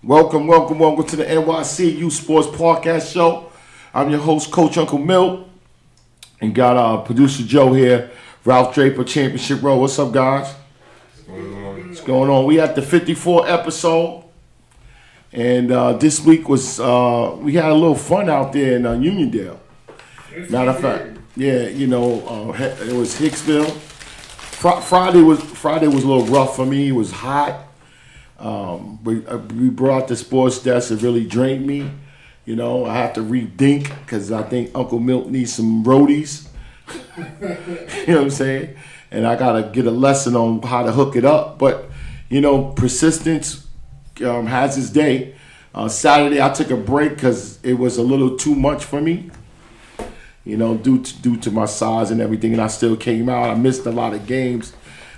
Welcome to the NYCU Sports Podcast Show. I'm your host, Coach Uncle Milt, and got producer Joe here, Ralph Draper, Championship Row. What's up, guys? What's going on? We at the 54th episode, and this week was we had a little fun out there in Uniondale. Matter of fact, yeah, it was Hicksville. Friday was a little rough for me. It was hot. We brought the sports desk. It really drained me. I have to rethink because I think Uncle Milt needs some roadies. You know what I'm saying? And I got to get a lesson on how to hook it up. But, persistence has its day. Saturday I took a break because it was a little too much for me. Due to my size and everything, and I still came out. I missed a lot of games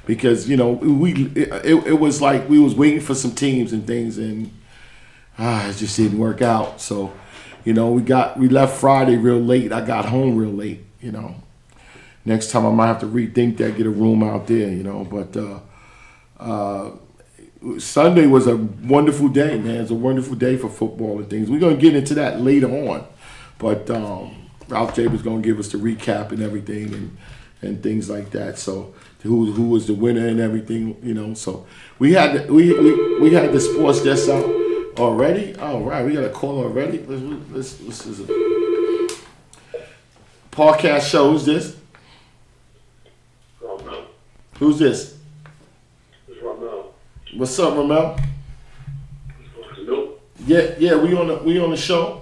because it was like we was waiting for some teams and things, and it just didn't work out. So, we left Friday real late. I got home real late. Next time I might have to rethink that, get a room out there. But Sunday was a wonderful day, man. It's a wonderful day for football and things. We're gonna get into that later on, but. Ralph J was going to give us the recap and everything and things like that. So who was the winner and everything, So we had the sports desk out already. All right, we got a call already. This is a podcast show. Who's this? Ramel. Who's this? It's Ramel. What's up, Ramel? Nope. Yeah, we on the show.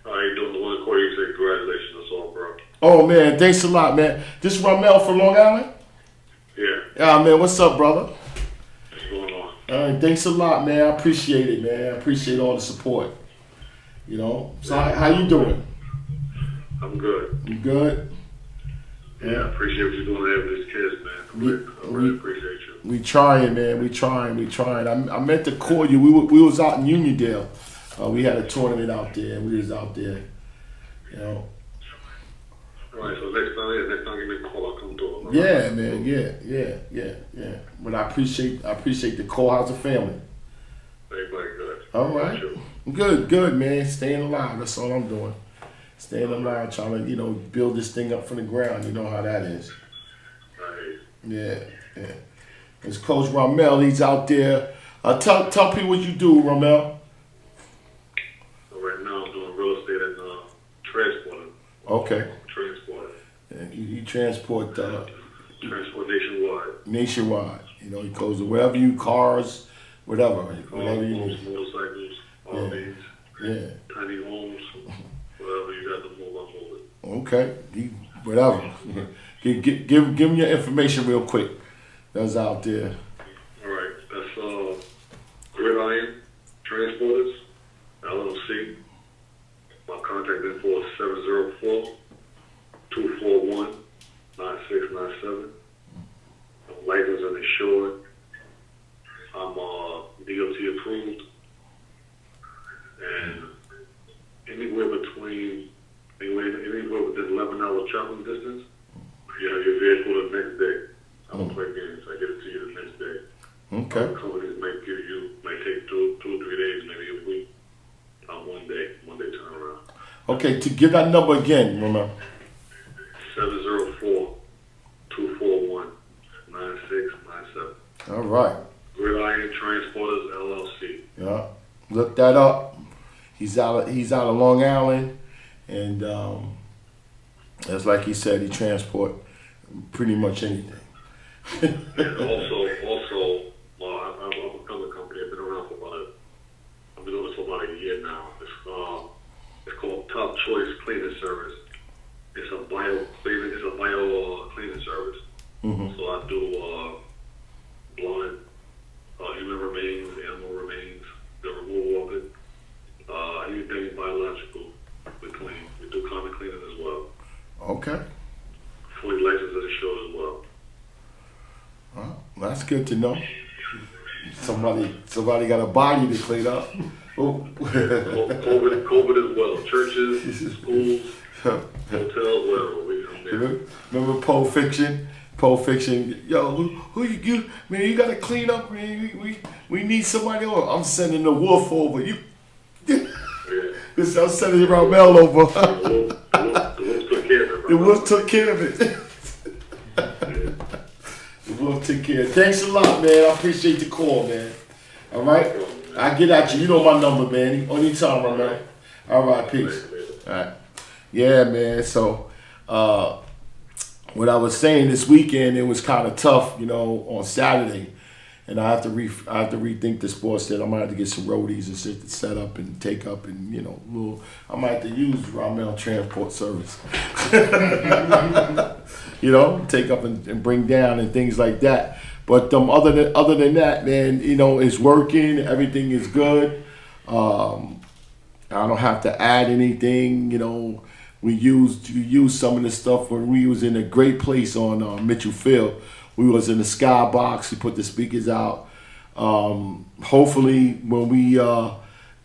How you doing? The one call you say congratulations. That's all, bro. Oh man, thanks a lot, man. This is Ramel from Long Island. Yeah. Yeah, man. What's up, brother? What's going on? All right, thanks a lot, man. I appreciate it, man. I appreciate all the support. So how you doing? I'm good. You good? Yeah, I appreciate what you're doing to have these kids, man. I really appreciate you. We trying, man. We trying. I meant to call you. We was out in Uniondale. We had a tournament out there. We was out there, All right, so next time give me a call. I'll come through. Yeah, man. Yeah. But I appreciate the call. How's the family? Everybody good. All right. Good, man. Staying alive. That's all I'm doing. Staying alive, trying to, build this thing up from the ground. You know how that is. Right. Yeah. It's Coach Ramel. He's out there. Tell people what you do, Ramel. Right now I'm doing real estate and transporting. Okay. Transport. And you transport Transport nationwide. Nationwide. He goes to wherever you cars, whatever you need. Motorcycles, RVs, tiny homes, whatever you got to move, I'm moving. Okay. Whatever. Give him your information real quick. That's out there. All right. That's Gridiron Transporters, LLC. My contact info is 704-241-9697. I'm licensed and insured. I'm DOT approved. And anywhere within 11-hour traveling distance, you have your vehicle the next day. I don't play games. I get it to you the next day. Okay. Companies might take 2 or 3 days, maybe a week. One day turnaround. Okay, to give that number again, remember. 704-241-9697. All right. Gridiron Transporters LLC. Yeah. Look that up. He's out of Long Island, and as like he said, he transport pretty much anything. And also, I've become a company. I've been around I've been doing this for about a year now. It's called Top Choice Cleaning Service. It's a bio cleaning service. Mm-hmm. So I do blood, human remains, animal remains, the removal of it, anything biological. We clean. We do common cleaning as well. Okay. Fully licensed as a show as well. Well, that's good to know. Somebody got a body to clean up. Oh. COVID as well. Churches, schools, hotels, whatever. Remember Pulp Fiction? Pulp Fiction. Yo, who you man? You gotta clean up, man. We need somebody over. I'm sending the wolf over. You. I'm sending Ramel over. The wolf took care of it. The wolf took care of it. Thanks a lot, man. I appreciate the call, man. All right? I get at you. You know my number, man. Anytime, Ramel. All right, peace. All right. Yeah, man. So, what I was saying this weekend, it was kind of tough, on Saturday. And I have to rethink the sports that I might have to get some roadies and shit to set up and take up and I might have to use Ramel Transport Service. Take up and bring down and things like that. But other than that, man, it's working. Everything is good. I don't have to add anything. We used some of the stuff when we was in a great place on Mitchell Field. We was in the skybox. We put the speakers out. Hopefully, when we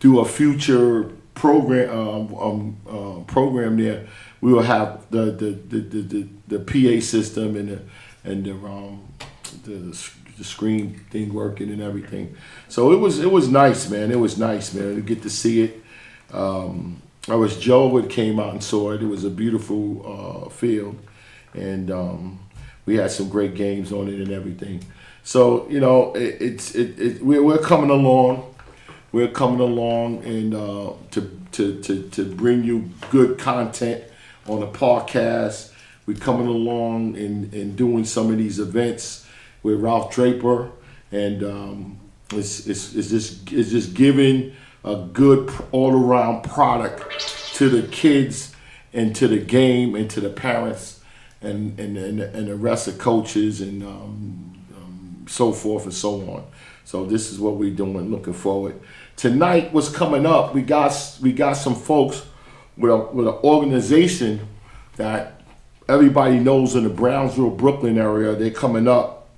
do a future program there, we will have the PA system and the screen thing working and everything. So it was nice, man. It was nice, man, to get to see it. Joe that came out and saw it. It was a beautiful field, and we had some great games on it and everything. So we're coming along. We're coming along, and to bring you good content on the podcast. We're coming along and doing some of these events with Ralph Draper, and it's just giving a good all-around product to the kids and to the game and to the parents and the rest of coaches and so forth and so on. So this is what we're doing. Looking forward. Tonight, what's coming up? We got some folks with an organization that everybody knows in the Brownsville, Brooklyn area. They're coming up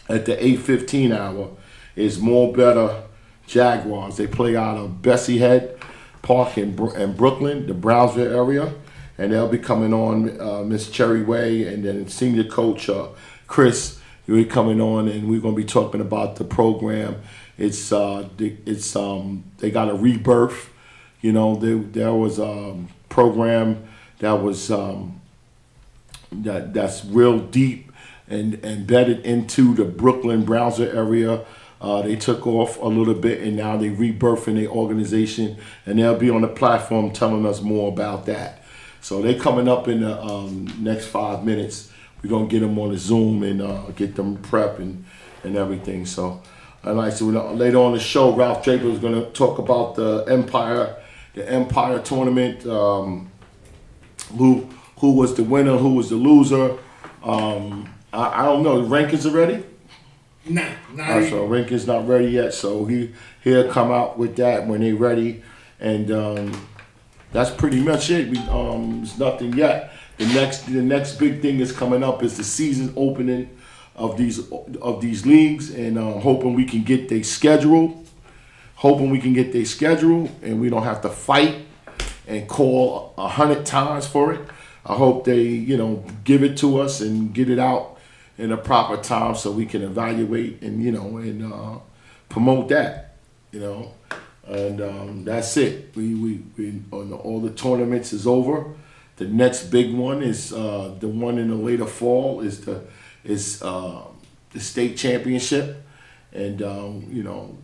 at the 8:15 hour. Is More Better Jaguars. They play out of Bessie Head Park in Brooklyn, the Brownsville area, and they'll be coming on Miss Cherry Way, and then senior coach Chris. You'll be coming on, and we're gonna be talking about the program. They got a rebirth. There was a program that was that's real deep and embedded into the Brooklyn Brownsville area. They took off a little bit, and now they rebirthing their organization, and they'll be on the platform telling us more about that. So they coming up in the next 5 minutes. We're gonna get them on the Zoom and get them prep and everything. So, and like I said, later on the show, Ralph Draper is gonna talk about the Empire tournament. Who was the winner? Who was the loser? I don't know. The rankings are ready. Nah, so rankings not ready yet. So he'll come out with that when they're ready, and that's pretty much it. There's nothing yet. The next big thing that's coming up is the season opening of these leagues, and hoping we can get their schedule. And we don't have to fight and call 100 times for it. I hope they give it to us and get it out in a proper time so we can evaluate and promote that. And that's it. We all the tournaments is over. The next big one is the one in the later fall is the state championship, and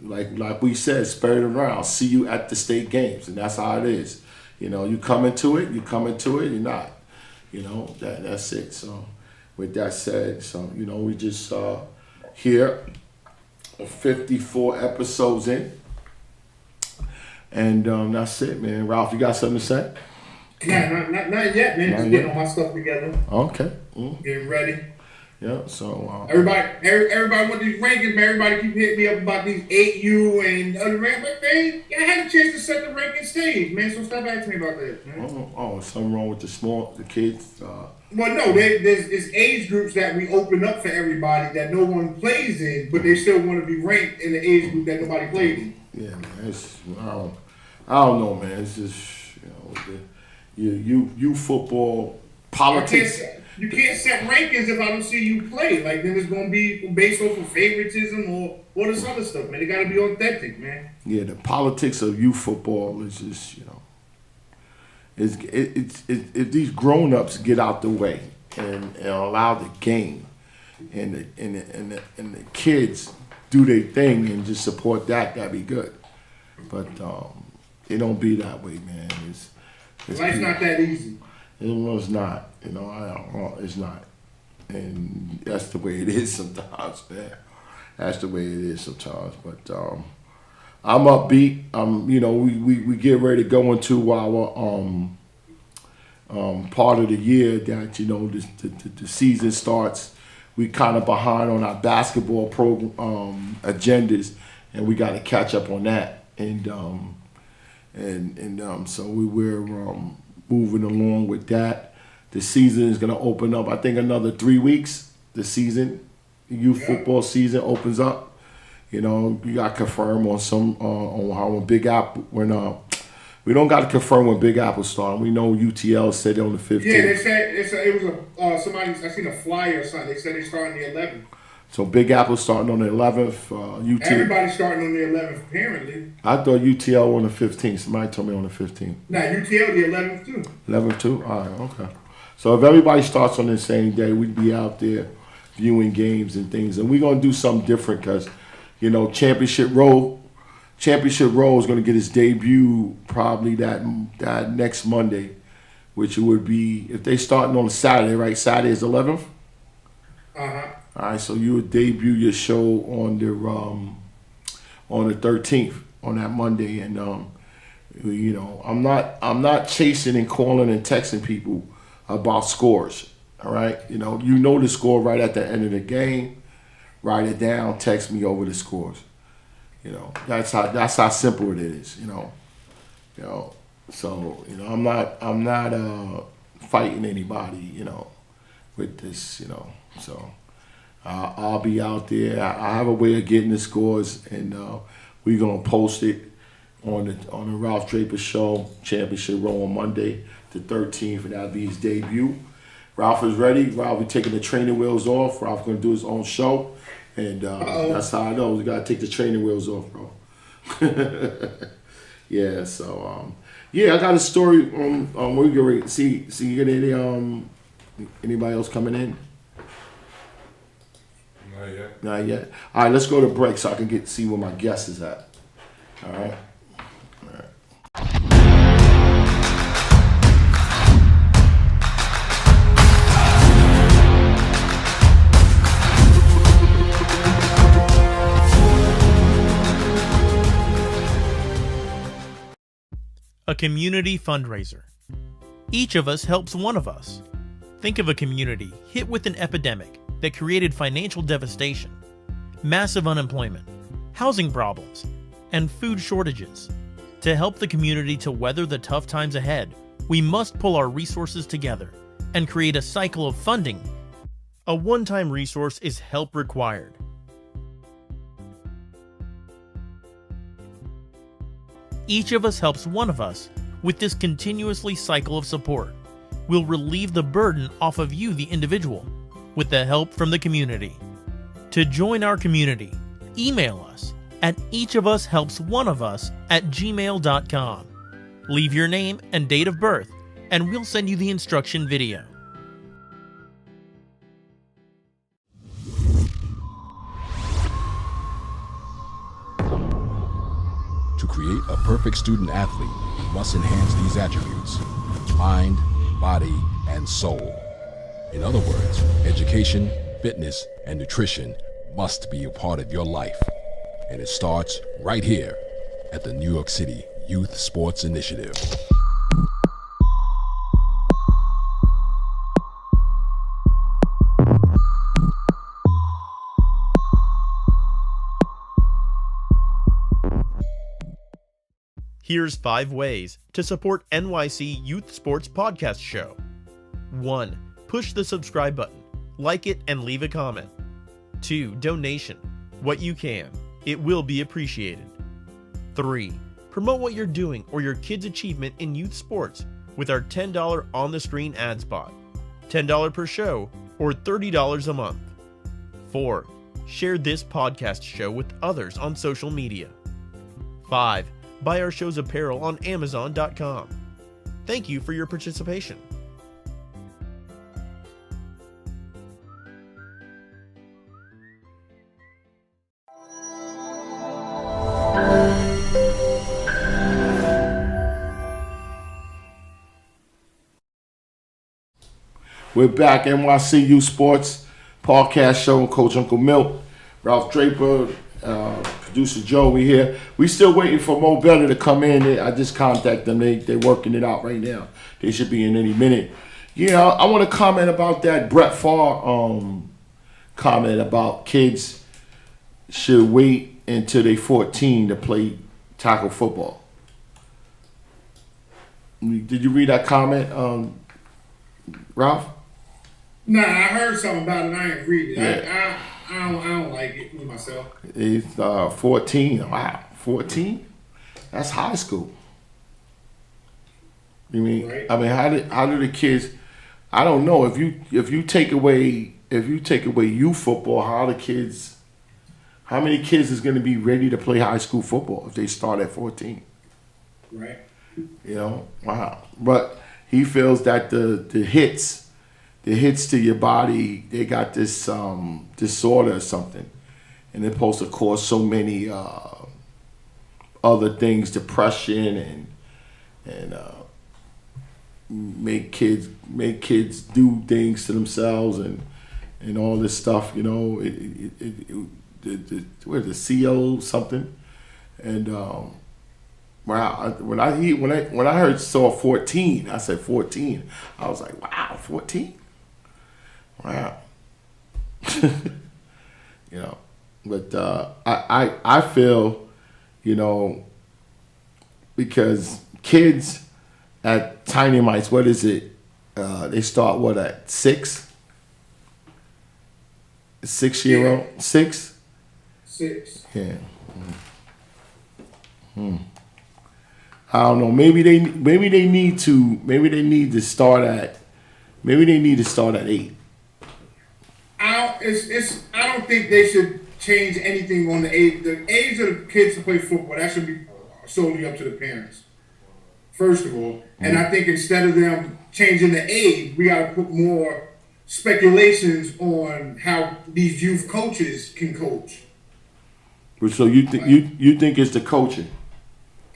like we said, spread it around. See you at the state games, and that's how it is. You come into it, you're not. That's it. So with that said, we just here 54 episodes in, and that's it, man. Ralph, you got something to say? Nah, not yet, man. Just getting all my stuff together. Okay. Getting ready. Yeah, so everybody want these rankings, man. Everybody keep hitting me up about these 8U and other rankings. Man, I had a chance to set the ranking stage, man. So stop asking me about that, man. Something wrong with the kids? Well, no, there's age groups that we open up for everybody that no one plays in, but they still want to be ranked in the age group that nobody played in. Yeah, man. I don't know, man. It's just you football politics. You can't set rankings if I don't see you play. Like, then it's going to be based off of favoritism or this other stuff, man. It got to be authentic, man. Yeah, the politics of youth football is just, if these grown-ups get out the way and allow the game and the kids do their thing and just support that'd be good. But it don't be that way, man. Life's not that easy. It's not. It's not. And that's the way it is sometimes, man. That's the way it is sometimes. But I'm upbeat. We get ready to go into our part of the year that the season starts. We kind of behind on our basketball program agendas, and we got to catch up on that. So we're moving along with that. The season is going to open up. I think another 3 weeks. The youth football season opens up. We got to confirm on on how when Big Apple we don't got to confirm when Big Apple starting. We know UTL said on the 15th. Yeah, they said it was somebody. I seen a flyer or something. They said they starting the 11th. So Big Apple starting on the 11th. Everybody's starting on the 11th, apparently. I thought UTL on the 15th. Somebody told me on the 15th. Nah, UTL the 11th too. 11th too? All right, okay. So if everybody starts on the same day, we'd be out there viewing games and things. And we're going to do something different because, Championship Row is going to get its debut probably that next Monday, which would be, if they starting on a Saturday, right? Saturday is 11th? Uh-huh. All right, so you would debut your show on the 13th on that Monday, and I'm not chasing and calling and texting people about scores. All right, the score right at the end of the game. Write it down. Text me over the scores. That's how simple it is. So I'm not fighting anybody. With this. So. I'll be out there. I have a way of getting the scores, and we're gonna post it on the Ralph Draper Show Championship Row on Monday, the 13th, and that'll be his debut. Ralph is ready. Ralph is taking the training wheels off. Ralph's gonna do his own show, and that's how I know we gotta take the training wheels off, bro. Yeah. So I got a story on we get ready. See you get anybody else coming in? Not yet. All right, let's go to break so I can see where my guest is at. All right. A community fundraiser. Each of us helps one of us. Think of a community hit with an epidemic that created financial devastation, massive unemployment, housing problems, and food shortages. To help the community to weather the tough times ahead, we must pull our resources together and create a cycle of funding. A one-time resource is Help Required. Each of us helps one of us. With this continuously cycle of support, we'll relieve the burden off of you, the individual, with the help from the community. To join our community, email us at eachofushelpsoneofus@gmail.com. Leave your name and date of birth, and we'll send you the instruction video. To create a perfect student athlete, you must enhance these attributes: mind, body, and soul. In other words, education, fitness, and nutrition must be a part of your life. And it starts right here at the New York City Youth Sports Initiative. Here's 5 ways to support NYC Youth Sports Podcast Show. 1. Push the subscribe button, like it, and leave a comment. 2. Donation. What you can. It will be appreciated. 3. Promote what you're doing or your kid's achievement in youth sports with our $10 on-the-screen ad spot. $10 per show, or $30 a month. 4. Share this podcast show with others on social media. 5. Buy our show's apparel on Amazon.com. Thank you for your participation. We're back, NYCU Sports Podcast Show with Coach Uncle Milt, Ralph Draper, producer Joe. We here. We still waiting for Mo Better to come in. I just contacted them. They're working it out right now. They should be in any minute. Yeah, I want to comment about that Brett Favre comment about kids should wait until they're 14 to play tackle football. Did you read that comment, Ralph? Nah, I heard something about it. I ain't read it. Yeah. I don't like it me myself. It's 14. Wow, 14? That's high school. You mean? Right. I mean, how do the kids? I don't know. If you take away youth football, how many kids is going to be ready to play high school football if they start at 14? Right. You know, wow. But he feels that the hits to your body, they got this disorder or something, and it's supposed to cause so many other things, depression and make kids do things to themselves and all this stuff. You know, what is it, CO something, and wow. When I saw 14, I said 14. I was like, wow, 14. Wow. You know, but I feel, you know, because kids at Tiny Mites, what is it? They start at 6? 6-year-old? 6? 6. Yeah. I don't know. Maybe they need to start at 8. I don't think they should change anything on the age. The age of the kids to play football, that should be solely up to the parents, first of all. And I think instead of them changing the age, we got to put more speculations on how these youth coaches can coach. So you think it's the coaching?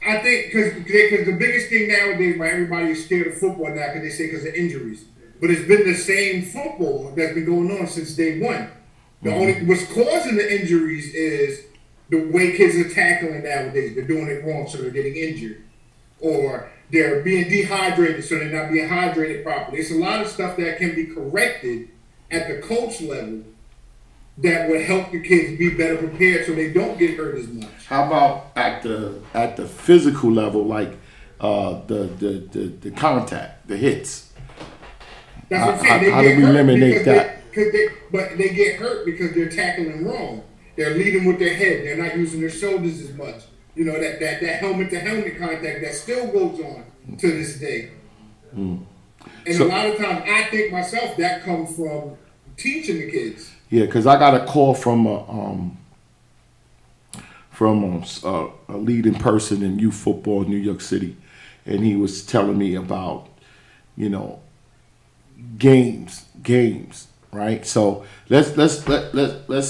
I think because the biggest thing nowadays, why everybody is scared of football now, because they say because of injuries. But it's been the same football that's been going on since day one. What's causing the injuries is the way kids are tackling nowadays. They're doing it wrong, so they're getting injured, or they're being dehydrated, so they're not being hydrated properly. It's a lot of stuff that can be corrected at the coach level that would help the kids be better prepared, so they don't get hurt as much. How about at the physical level, like the contact, the hits? That's what I'm saying. How do we eliminate that? But they get hurt because they're tackling wrong. They're leading with their head. They're not using their shoulders as much. You know, that helmet-to-helmet contact that still goes on to this day. And a lot of times, I think myself, that comes from teaching the kids. Yeah, because I got a call from a leading person in youth football in New York City, and he was telling me about, you know, games, right? So let's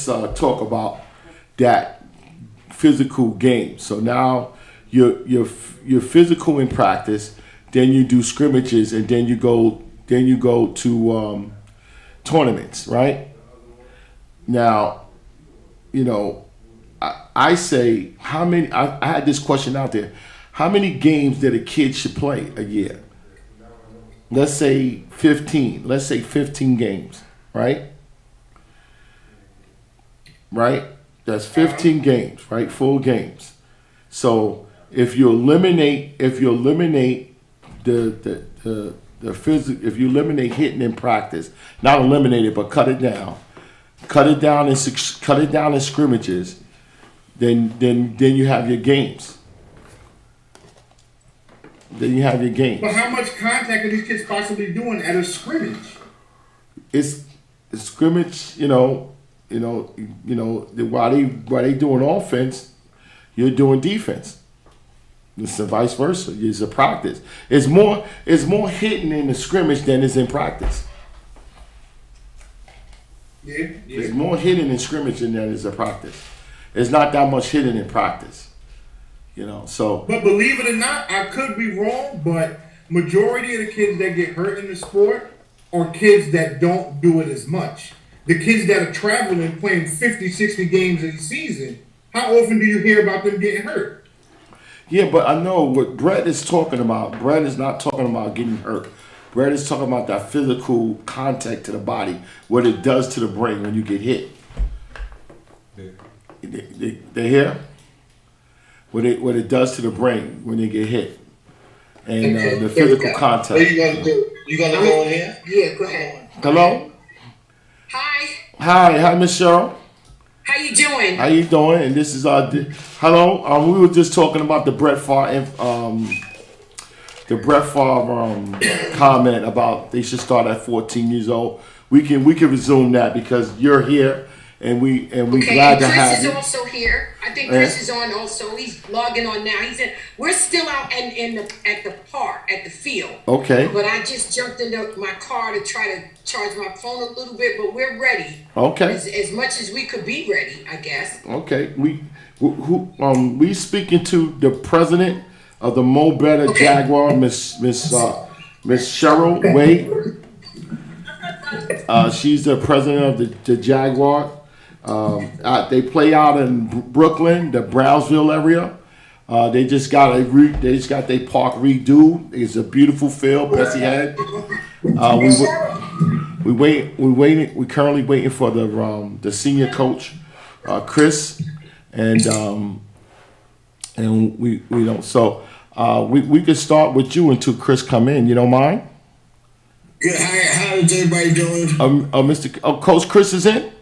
talk about that physical game. So now you're physical in practice, then you do scrimmages, and then you go to tournaments, right? Now, you know, I say how many. I had this question out there: how many games that a kid should play a year? Let's say 15. Let's say 15 games, right? Right? That's 15 games, right? Full games. So if you eliminate the physical, if you eliminate hitting in practice, not eliminate it, but cut it down in scrimmages, then you have your games. But how much contact are these kids possibly doing at a scrimmage? it's scrimmage. While they doing offense, you're doing defense. It's the vice versa. It's a practice. It's more hitting in the scrimmage than is in practice. Yeah. There's more hitting in scrimmage than there is in practice. It's not that much hitting in practice. So. But believe it or not, I could be wrong, but majority of the kids that get hurt in the sport are kids that don't do it as much. The kids that are traveling, playing 50, 60 games a season, how often do you hear about them getting hurt? Yeah, but I know what Brett is talking about. Brett is not talking about getting hurt. Brett is talking about that physical contact to the body, what it does to the brain when you get hit. They hear? What it does to the brain when they get hit. And the physical contact. What are you going to do? You going to go in here? Yeah, go ahead. Hello? Hi, Hi, Miss Cheryl. how you doing? How you doing? And this is hello. We were just talking about the Brett Favre comment about they should start at 14 years old. We can resume that because you're here and we glad to have you. Chris is also here. I think Chris is on also. He's logging on now. He's in. We're still out at the park at the field. Okay. But I just jumped into my car to try to charge my phone a little bit. But we're ready. Okay. As much as we could be ready, I guess. Okay. We speaking to the president of the Mo Better Jaguar, Miss Cheryl Wade. She's the president of the Jaguar. They play out in Brooklyn, the Brownsville area. They just got their park redo. It's a beautiful field. Bessie had. We currently waiting for the senior coach, Chris, and we don't. So we could start with you until Chris come in. You don't mind? Good. How is everybody doing? Coach Chris is in.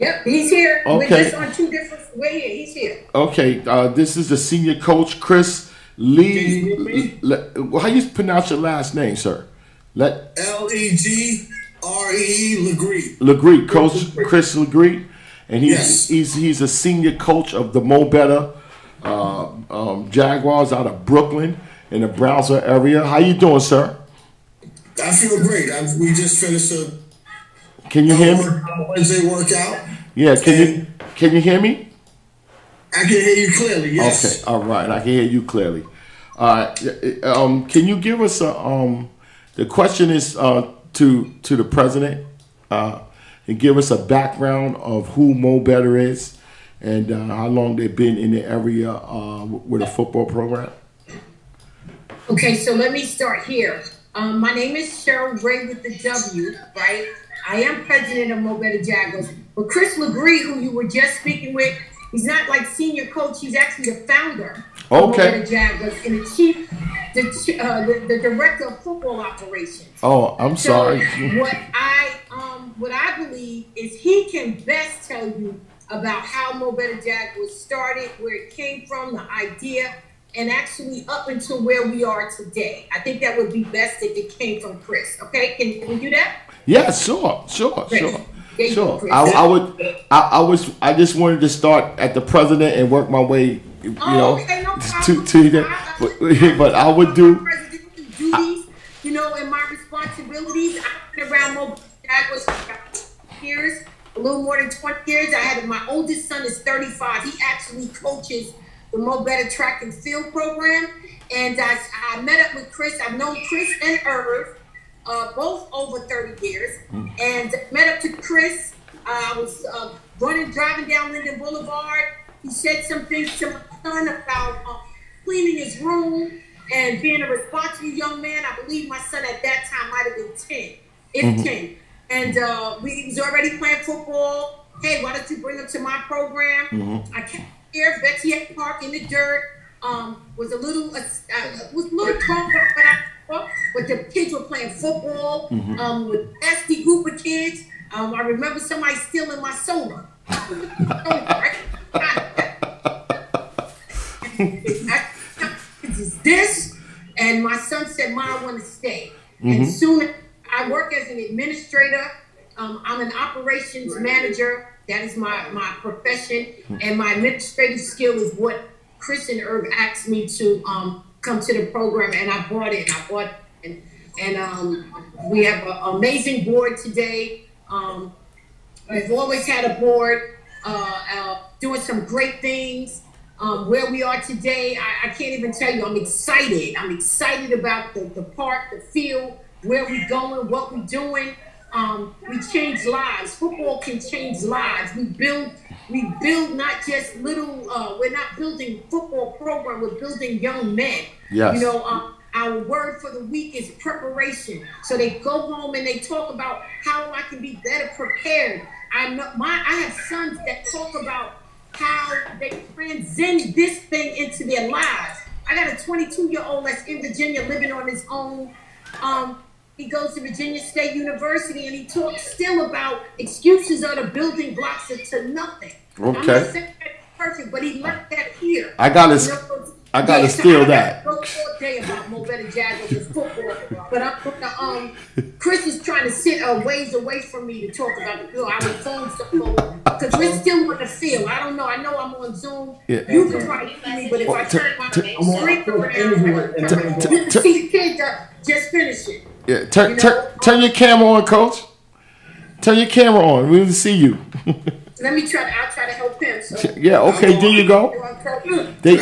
Yep, he's here. Okay. We're just on two different ways. He's here. Okay, this is the senior coach, Chris Lee. Can you hear me? How you pronounce your last name, sir? Legree. Legree, Coach Chris Legree, and Yes. he's a senior coach of the Mo Better Jaguars out of Brooklyn in the Brownsville area. How you doing, sir? I feel great. We just finished Can you hear me? Wednesday workout. Yeah, can you hear me? I can hear you clearly. Yes. Okay, all right, I can hear you clearly. All right, can you give us the question is to the president and give us a background of who Mo Better is and how long they've been in the area with a football program. Okay, so let me start here. My name is Cheryl Gray with the W, right? I am president of Mo Better Jaguars. But Chris Legree, who you were just speaking with, he's not like senior coach. He's actually the founder of Mo Better Jaguars and the director of football operations. Oh, I'm sorry. What I believe is he can best tell you about how Mo Better Jaguars started, where it came from, the idea, and actually up until where we are today. I think that would be best if it came from Chris. Okay, can we do that? Yeah, sure. Chris. I just wanted to start at the president and work my way, Okay, no problem. to that. But I would do. President duties, and my responsibilities. I've been around Mo Better Jaguars for about years, a little more than 20 years. My oldest son is 35. He actually coaches the Mo Better track and field program. And I met up with Chris. I've known Chris and Irv, both over 30 years. And met up to Chris. I was driving down Linden Boulevard. He said some things to my son about cleaning his room and being a responsible young man. I believe my son at that time might have been 10. And he was already playing football. Hey, why don't you bring him to my program? I came here, Betsy at Park in the dirt. Was a little drunk, but the kids were playing football with a nasty group of kids. I remember somebody stealing my soda. This, and my son said, "Mom, I want to stay." And soon I work as an administrator I'm an operations manager. That is my profession, and my administrative skill is what Chris and Herb asked me to come to the program, and I bought it. And we have an amazing board today. We've always had a board doing some great things. Where we are today, I can't even tell you. I'm excited. I'm excited about the park, the field, where we're going, what we're doing. We change lives. Football can change lives. We build not just little. We're not building football program. We're building young men. Yes. You know, our word for the week is preparation. So they go home and they talk about how I can be better prepared. I have sons that talk about how they transcend this thing into their lives. I got a 22-year-old that's in Virginia living on his own. He goes to Virginia State University and he talks still about excuses are the building blocks to nothing. Okay. I'm not saying that's perfect, but he learned that here. I gotta steal that. I go all day about Mo Better Jaguars and football, but I'm Chris is trying to sit ways away from me to talk about the field. I would phone some because we're still on the field. I don't know. I know I'm on Zoom. Yeah. You can probably hear me, but if I turn my screen around, you can see the kids just finish it. Yeah, turn your camera on, Coach. Turn your camera on. We will see you. Let me try. I'll try to help him. So. Yeah. Okay. There you go. They,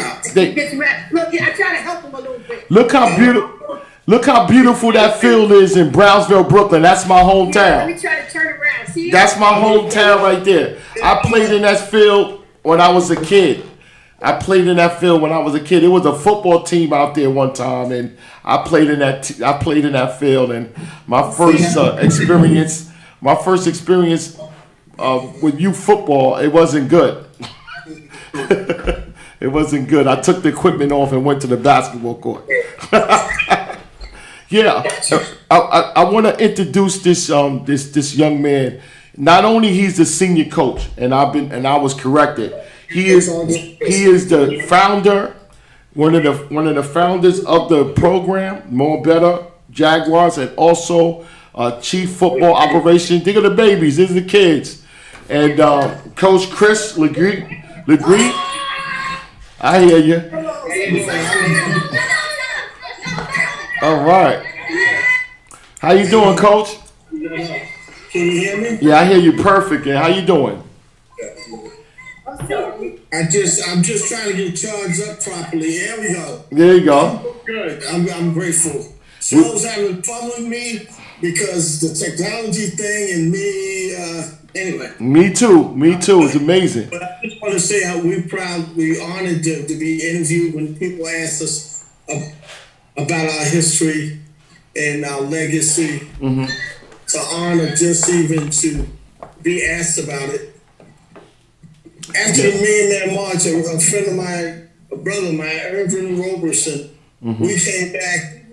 Look, I try to help him a little bit. look how beautiful that field is in Brownsville, Brooklyn. That's my hometown. Let me try to turn around. See? That's my hometown right there. I played in that field when I was a kid. It was a football team out there one time, and I played in that field. And my first experience with youth football, it wasn't good. It wasn't good. I took the equipment off and went to the basketball court. Yeah, I want to introduce this young man. Not only he's the senior coach, and I was corrected. He is the founder, one of the founders of the program, Mo Better Jaguars, and also chief football operations. Think of the babies, these are the kids, and Coach Chris Legree. I hear you. All right. How you doing, Coach? Can you hear me? Yeah, I hear you perfect. And how you doing? I'm just trying to get charged up properly. Here we go. There you go. Good. I'm grateful. Show's having fun with me because the technology thing and me. Anyway. Me too. It's amazing. But I just want to say how we're honored to be interviewed when people ask us about our history and our legacy. Mm-hmm. It's an honor just even to be asked about it. After the Millionaire March, a friend of mine, a brother of mine, Irvin Roberson, we came back,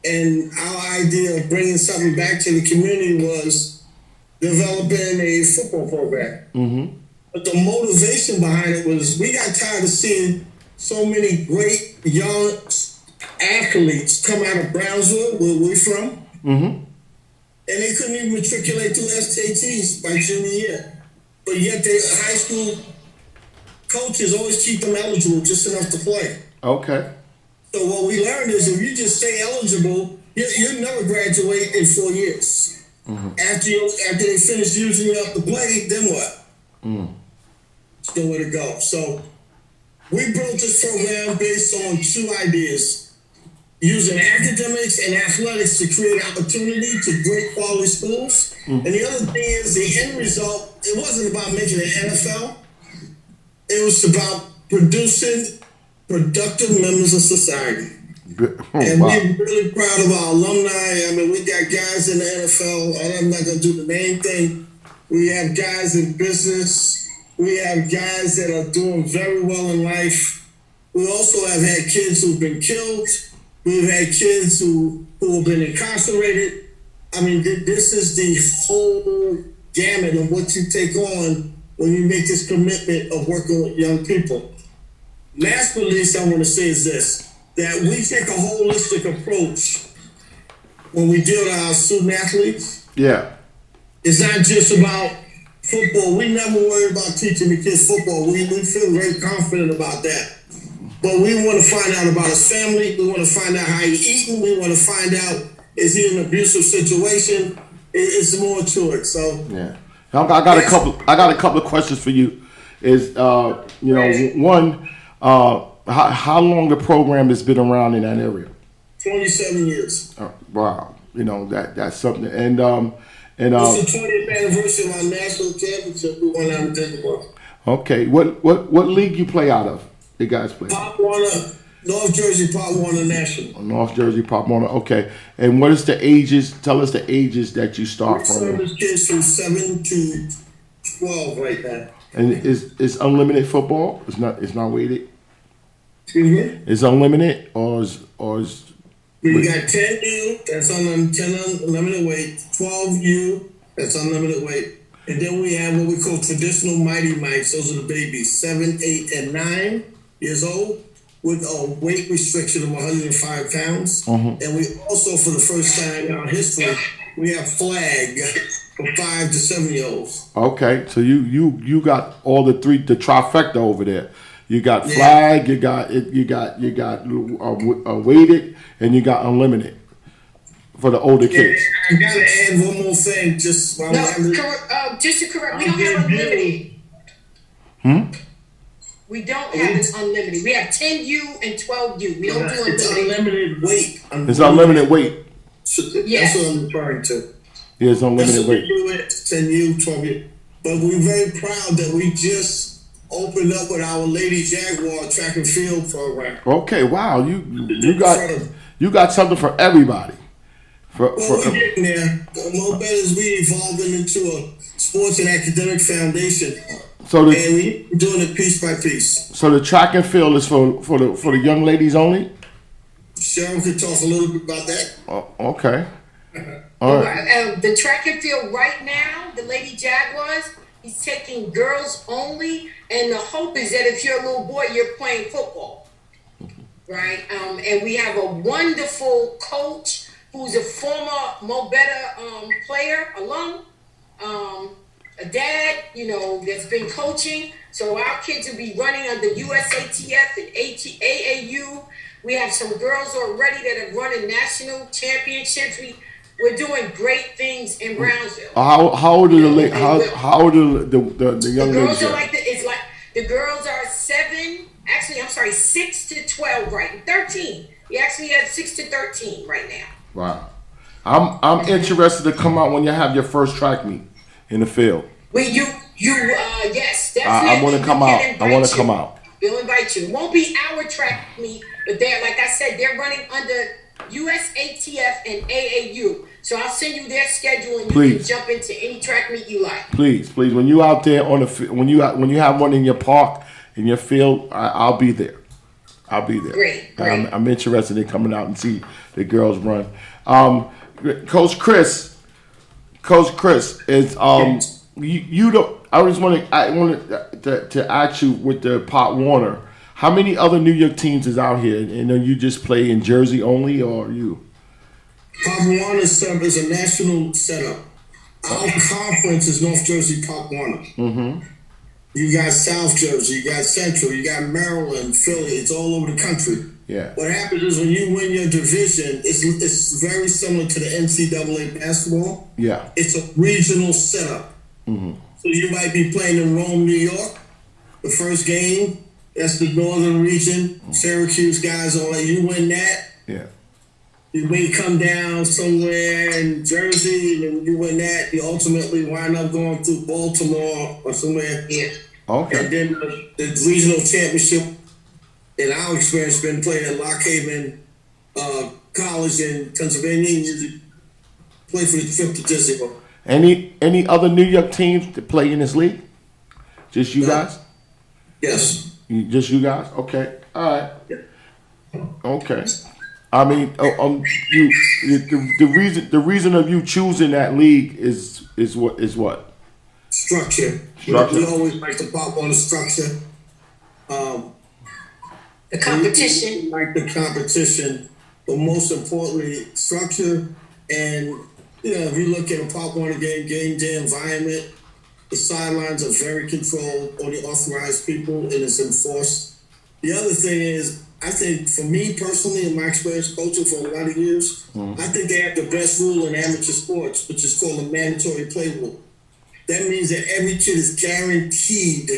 and our idea of bringing something back to the community was developing a football program. Mm-hmm. But the motivation behind it was we got tired of seeing so many great young athletes come out of Brownsville, where we're from, and they couldn't even matriculate through SATs by junior year. But yet, high school coaches always keep them eligible just enough to play. Okay. So what we learned is if you just stay eligible, you'll never graduate in 4 years. Mm-hmm. After they finish using you up to play, then what? There's nowhere to go. So we built this program based on 2 ideas. Using academics and athletics to create opportunity to great quality schools. And the other thing is the end result, it wasn't about making an NFL. It was about producing productive members of society. And we're really proud of our alumni. I mean, we got guys in the NFL. I'm not going to do the name thing. We have guys in business. We have guys that are doing very well in life. We also have had kids who've been killed. We've had kids who have been incarcerated. I mean, this is the whole gamut of what you take on when you make this commitment of working with young people. Last but least, I want to say is this, that we take a holistic approach when we deal with our student athletes. Yeah. it's not just about football. We never worry about teaching the kids football. We feel very confident about that. But we want to find out about his family. We want to find out how he's eating. We want to find out, is he in an abusive situation? It's more to it. So yeah, I got a couple of questions for you. Is one, how long the program has been around in that area? 27 years. Wow, that's something. And it's the 20th anniversary of our national championship. We won out in Denver. Okay, what league you play out of? You guys play? Pop Warner, North Jersey Pop Warner National. North Jersey Pop Warner. Okay, and what is the ages? Tell us the ages that you start from. Service kids from 7 to 12 right now. And is unlimited football? It's not weighted. Excuse me? It's unlimited or is we got 10U, that's unlimited weight, 12U, that's unlimited weight. And then we have what we call traditional Mighty Mites. Those are the babies, 7, 8, and 9 years old with a weight restriction of 105 pounds. And we also, for the first time in our history, we have flag for 5 to 7-year-olds. Okay, so you got all the trifecta over there. You got flag, you got weighted, and you got unlimited for the older kids. I gotta add one more thing, just while just to correct, we don't have unlimited. We don't have it unlimited. We have 10U and 12U. We don't do unlimited. It's unlimited weight. It's unlimited weight. That's what I'm referring to. Yeah, it's unlimited weight. 10U, 12U. But we're very proud that we just opened up with our Lady Jaguar track and field program. Okay, wow, you got something for everybody. We're getting there. Mo better as we evolving into a sports and academic foundation. So and we're doing it piece by piece. So the track and field is for the young ladies only? Cheryl could talk a little bit about that. Oh, okay. All right. The track and field right now, the Lady Jaguars, he's taking girls only, and the hope is that if you're a little boy, you're playing football, right? And we have a wonderful coach who's a former Mo Better player, alum, a dad, that's been coaching. So our kids will be running under USATF and AAU. We have some girls already that have run in national championships. We're doing great things in Brownsville. How old are the how old are the young ladies? The girls are the girls are 6 to 12 right, 13. We actually have 6 to 13 right now. Wow, I'm interested to come out when you have your first track meet in the field. Yes, definitely. I want to come out. I want to come out. We'll invite you. It won't be our track meet, but like I said, they're running under USATF and AAU. So I'll send you their schedule and you can jump into any track meet you like. Please. When you out there when you have one in your park, in your field, I'll be there. Great. I'm interested in coming out and see the girls run. Coach Chris is you don't. I wanted to ask you with the Pop Warner. How many other New York teams is out here? And you just play in Jersey only, or you? Pop Warner is a national setup. Our conference is North Jersey Pop Warner. Mm-hmm. You got South Jersey, you got Central, you got Maryland, Philly. It's all over the country. Yeah. What happens is when you win your division, it's very similar to the NCAA basketball. Yeah. It's a regional setup. Mm-hmm. So you might be playing in Rome, New York, the first game. That's the northern region. Syracuse guys all that. You win that. Yeah. You may come down somewhere in Jersey, and you win that. You ultimately wind up going through Baltimore or somewhere. Yeah. Okay. And then the regional championship, in our experience, been played at Lock Haven College in Pennsylvania. You play for the 5th District. Any other New York teams to play in this league? Just you guys? Yes. Just you guys? Okay. All right. Okay. I mean, the reason of you choosing that league is what? Structure. We always like to pop on the structure. The competition. We like the competition, but most importantly, structure and if you look at a Pop Warner game day environment, the sidelines are very controlled, only authorized people, and it's enforced. The other thing is, I think for me personally, in my experience coaching for a lot of years, I think they have the best rule in amateur sports, which is called a mandatory play rule. That means that every kid is guaranteed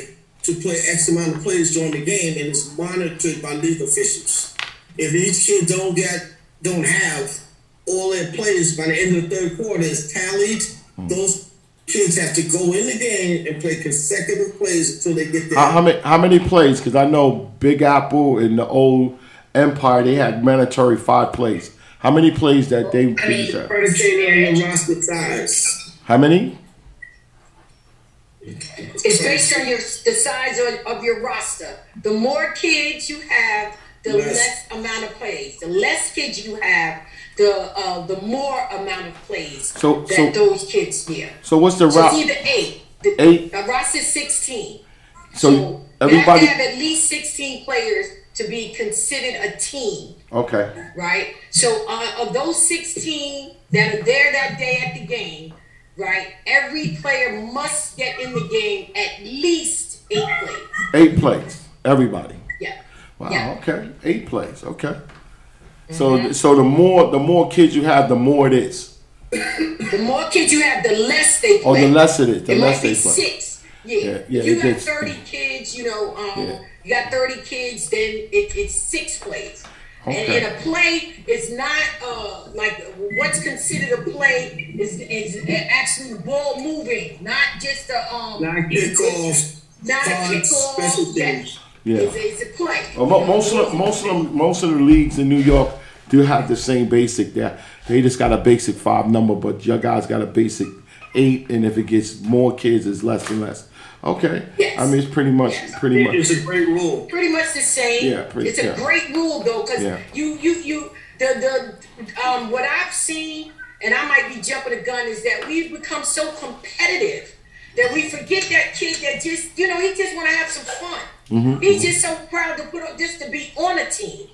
to play X amount of plays during the game, and it's monitored by league officials. If each kid don't have all their plays by the end of the third quarter is tallied, those kids have to go in the game and play consecutive plays until they get there. How many plays? Because I know Big Apple in the old Empire, they had mandatory 5 plays. How many plays that they predicated on your roster size. How many? It's based on the size of your roster. The more kids you have, the less amount of plays. The less kids you have, the more amount of plays that those kids get. So what's the route? So it's either 8. 8. The roster is 16. So everybody you have to have at least 16 players to be considered a team. Okay. Right. So of those 16 that are there that day at the game, right? Every player must get in the game at least 8 plays. 8 plays. Everybody. Yeah. Wow. Yeah. Okay. 8 plays. Okay. So the more kids you have, the more it is. The more kids you have, the less they play. Oh, the less it is. The it less might be they play. 6. Yeah. Yeah. You got 30 kids. You got 30 kids. Then it's 6 plays. Okay. And in a play, it's not like what's considered a play is actually the ball moving, not just a not kickoff, not a kickoff. Yeah. It's a play. Well, most of the leagues in New York do have the same basic. They just got a basic 5 number, but your guys got a basic 8, and if it gets more kids, it's less and less. Okay. Yes. I mean, it's pretty much. It's a great rule. Pretty much the same. Yeah. It's a great rule though, because what I've seen, and I might be jumping the gun, is that we've become so competitive that we forget that kid that just he just want to have some fun. He's just so proud to just to be on a team.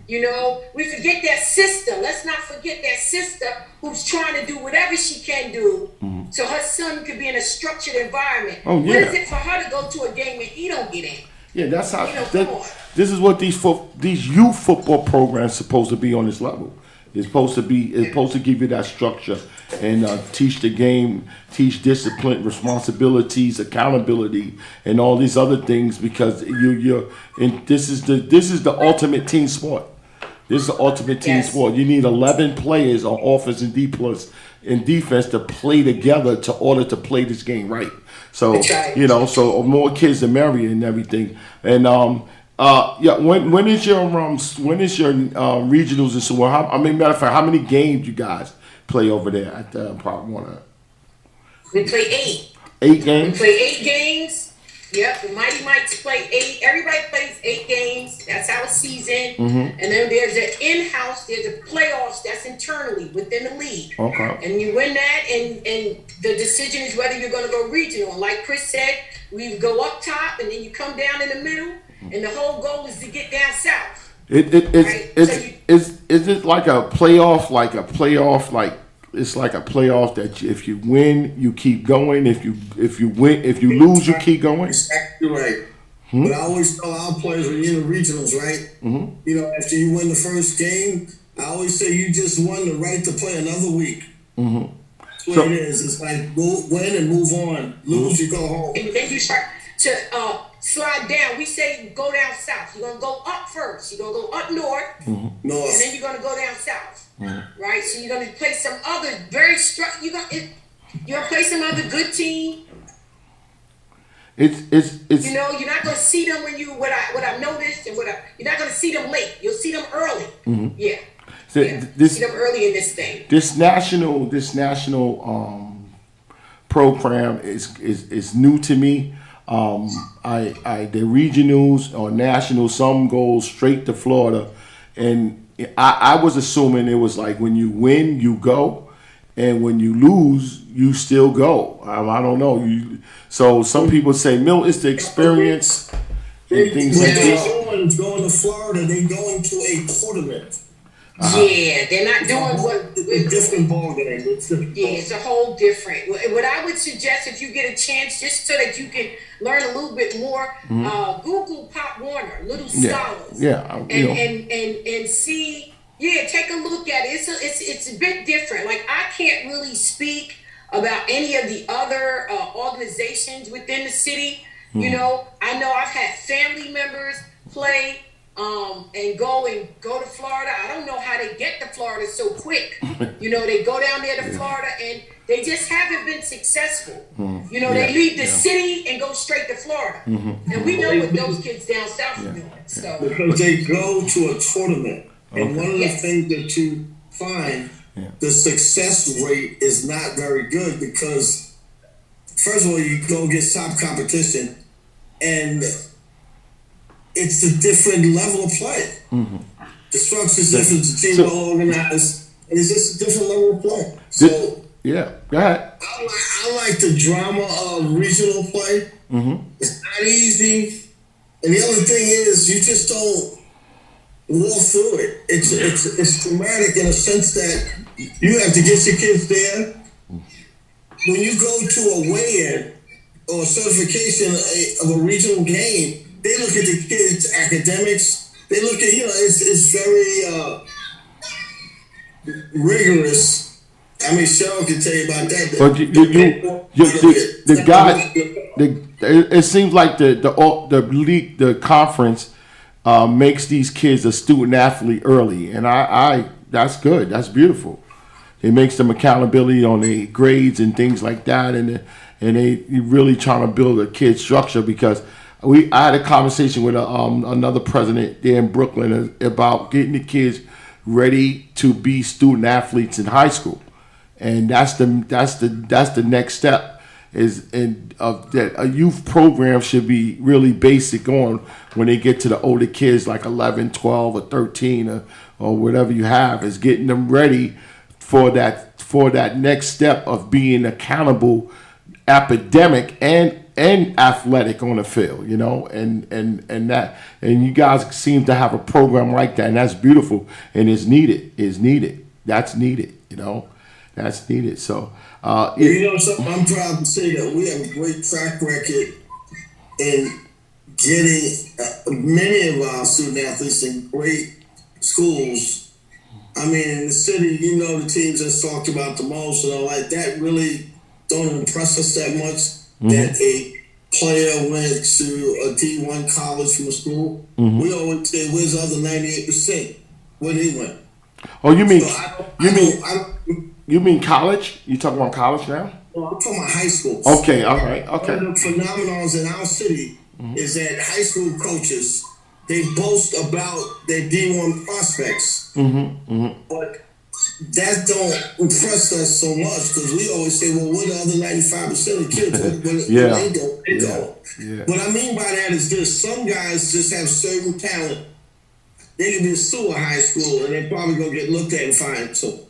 We forget that sister. Let's not forget that sister who's trying to do whatever she can do so her son could be in a structured environment. Oh, yeah. What is it for her to go to a game and he don't get in? Yeah, that's how. This is what these youth football programs supposed to be on this level. It's supposed to give you that structure and teach the game, teach discipline, responsibilities, accountability, and all these other things, because this is the ultimate team sport. This is the ultimate team sport. You need 11 players on offense and defense to play together in order to play this game right. So so more kids to marry and everything. And when is your regionals and so on? Matter of fact, how many games you guys play over there at Pop Warner? We play 8. 8 games? We play 8 games. Yep, the Mighty Mites play 8. Everybody plays 8 games. That's our season. And then there's an in-house, there's a playoffs that's internally within the league. Okay. And you win that, and the decision is whether you're going to go regional. And like Chris said, we go up top, and then you come down in the middle, and the whole goal is to get down south. Is it like a playoff? It's like a playoff that if you win, you keep going. If you lose, you keep going. Exactly right. But I always tell our players when you're in the regionals, right? After you win the first game, I always say you just won the right to play another week. That's what it is. It's like go win and move on. Lose, you go home. And then you start to slide down. We say go down south. You're gonna go up first. You're gonna go up north, and then you're gonna go down south. Right, so you're gonna play some other you're gonna play some other good team. It's you're not gonna see them what I've noticed and you're not gonna see them late. You'll see them early. See them early in this thing. This national program is new to me. The regionals or nationals, some go straight to Florida, and I was assuming it was like when you win, you go, and when you lose, you still go. I don't know. So some people say, Milt, it's the experience and things like this. Going to Florida, they go into a tournament. Yeah, they're not doing what. It's a different ballgame. Yeah, it's a whole different. What I would suggest, if you get a chance, just so that you can learn a little bit more, Google Pop Warner, Little Scholars, and see. Yeah, take a look at it. It's a bit different. Like, I can't really speak about any of the other organizations within the city. You know I've had family members play and go to Florida. I don't know how they get to Florida so quick. They go down there to Florida and they just haven't been successful. They leave the city and go straight to Florida. And we know what those kids down south are doing. So because they go to a tournament, and one of the things that you find, the success rate is not very good because, first of all, you go against top competition, and it's a different level of play. The structure's different, the team are organized, and it's just a different level of play. So, go ahead. I like the drama of regional play. It's not easy, and the other thing is you just don't walk through it. It's traumatic in a sense that you have to get your kids there. When you go to a weigh-in or a certification of a regional game, they look at the kids' academics. They look at, it's very rigorous. I mean, Cheryl can tell you about that. But the guy, it seems like the league, the conference, makes these kids a student athlete early, and I that's good. That's beautiful. It makes them accountability on their grades and things like that, and they really trying to build a kid structure because I had a conversation with another president there in Brooklyn about getting the kids ready to be student athletes in high school, and that's the next step. That a youth program should be really basic on when they get to the older kids like 11, 12, or 13 or whatever you have, is getting them ready for that next step of being accountable, academic and athletic on the field, and you guys seem to have a program like that, and that's beautiful, and it's needed. That's needed. That's needed. So, something I'm proud to say that we have a great track record in getting many of our student athletes in great schools. I mean, in the city, the teams that's talked about the most and all that really don't impress us that much. That a player went to a D1 college from a school. We always say, where's the other 98%? Where they went? Oh, you mean college? You talking about college now? Well, I'm talking about high school. Okay, all right, okay. One of the phenomenons in our city is that high school coaches, they boast about their D1 prospects. But that don't impress us so much because we always say, well, what the other 95% of kids, they go. What I mean by that is this: some guys just have certain talent. They can be a Stewart High School and they probably gonna get looked at and fined. So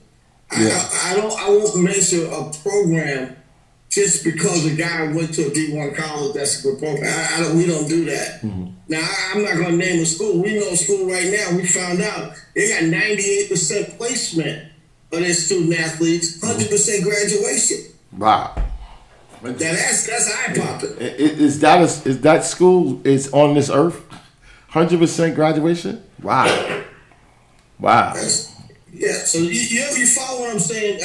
I won't measure a program just because a guy went to a D1 college. That's a good program. We don't do that. Now I'm not gonna name a school. We know a school right now. We found out they got 98% placement of their student athletes, 100% graduation. Wow. That's eye-popping. Is that school is on this earth? 100% graduation? Wow. So you follow what I'm saying?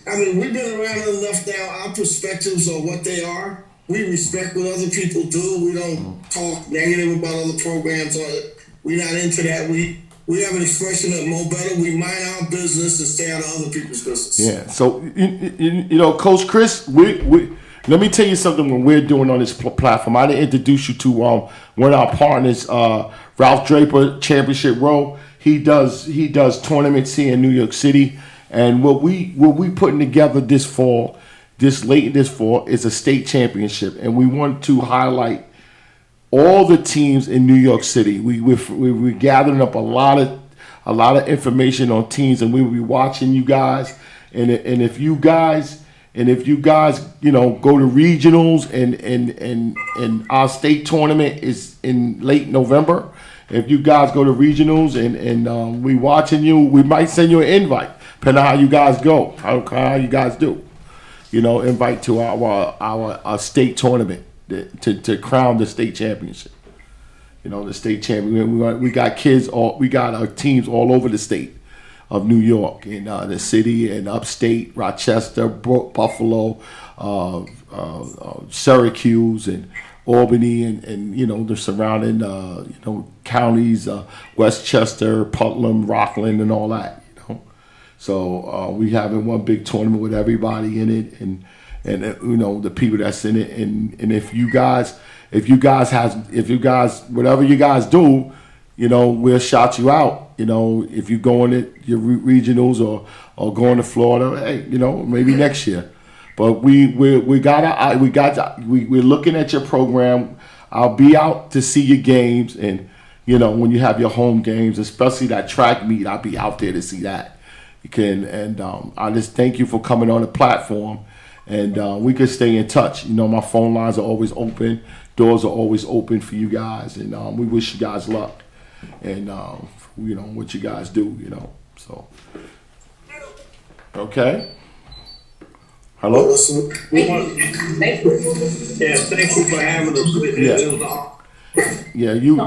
I mean, we've been around enough now. Our perspectives on what they are. We respect what other people do. We don't talk negative about other programs. We're not into that. We have an expression at Mo Better. We mind our business and stay out of other people's business. Yeah. So Coach Chris, we let me tell you something. When we're doing on this platform, I didn't introduce you to one of our partners, Ralph Draper, Championship Row. He does tournaments here in New York City, and what we putting together late this fall is a state championship, and we want to highlight all the teams in New York City. We're gathering up a lot of information on teams, and we will be watching you guys. And if you guys go to regionals and our state tournament is in late November, if you guys go to regionals and we watching you, we might send you an invite, depending on how you guys go, how you guys do. Invite to our state tournament to crown the state championship. The state champion. We got we got our teams all over the state of New York, in the city and upstate, Rochester, Buffalo, Syracuse, and Albany, and the surrounding counties, Westchester, Putnam, Rockland, and all that. So we having one big tournament with everybody in it, and the people that's in it, and if you guys whatever you guys do, we'll shout you out. If you going to your regionals or going to Florida, hey, maybe next year. But we're looking at your program. I'll be out to see your games, and when you have your home games, especially that track meet, I'll be out there to see that. I just thank you for coming on the platform, and we can stay in touch. My phone lines are always open, doors are always open for you guys, and we wish you guys luck, and what you guys do. So okay. Hello. Thank you. Yeah, thank you for having us. Yeah. You.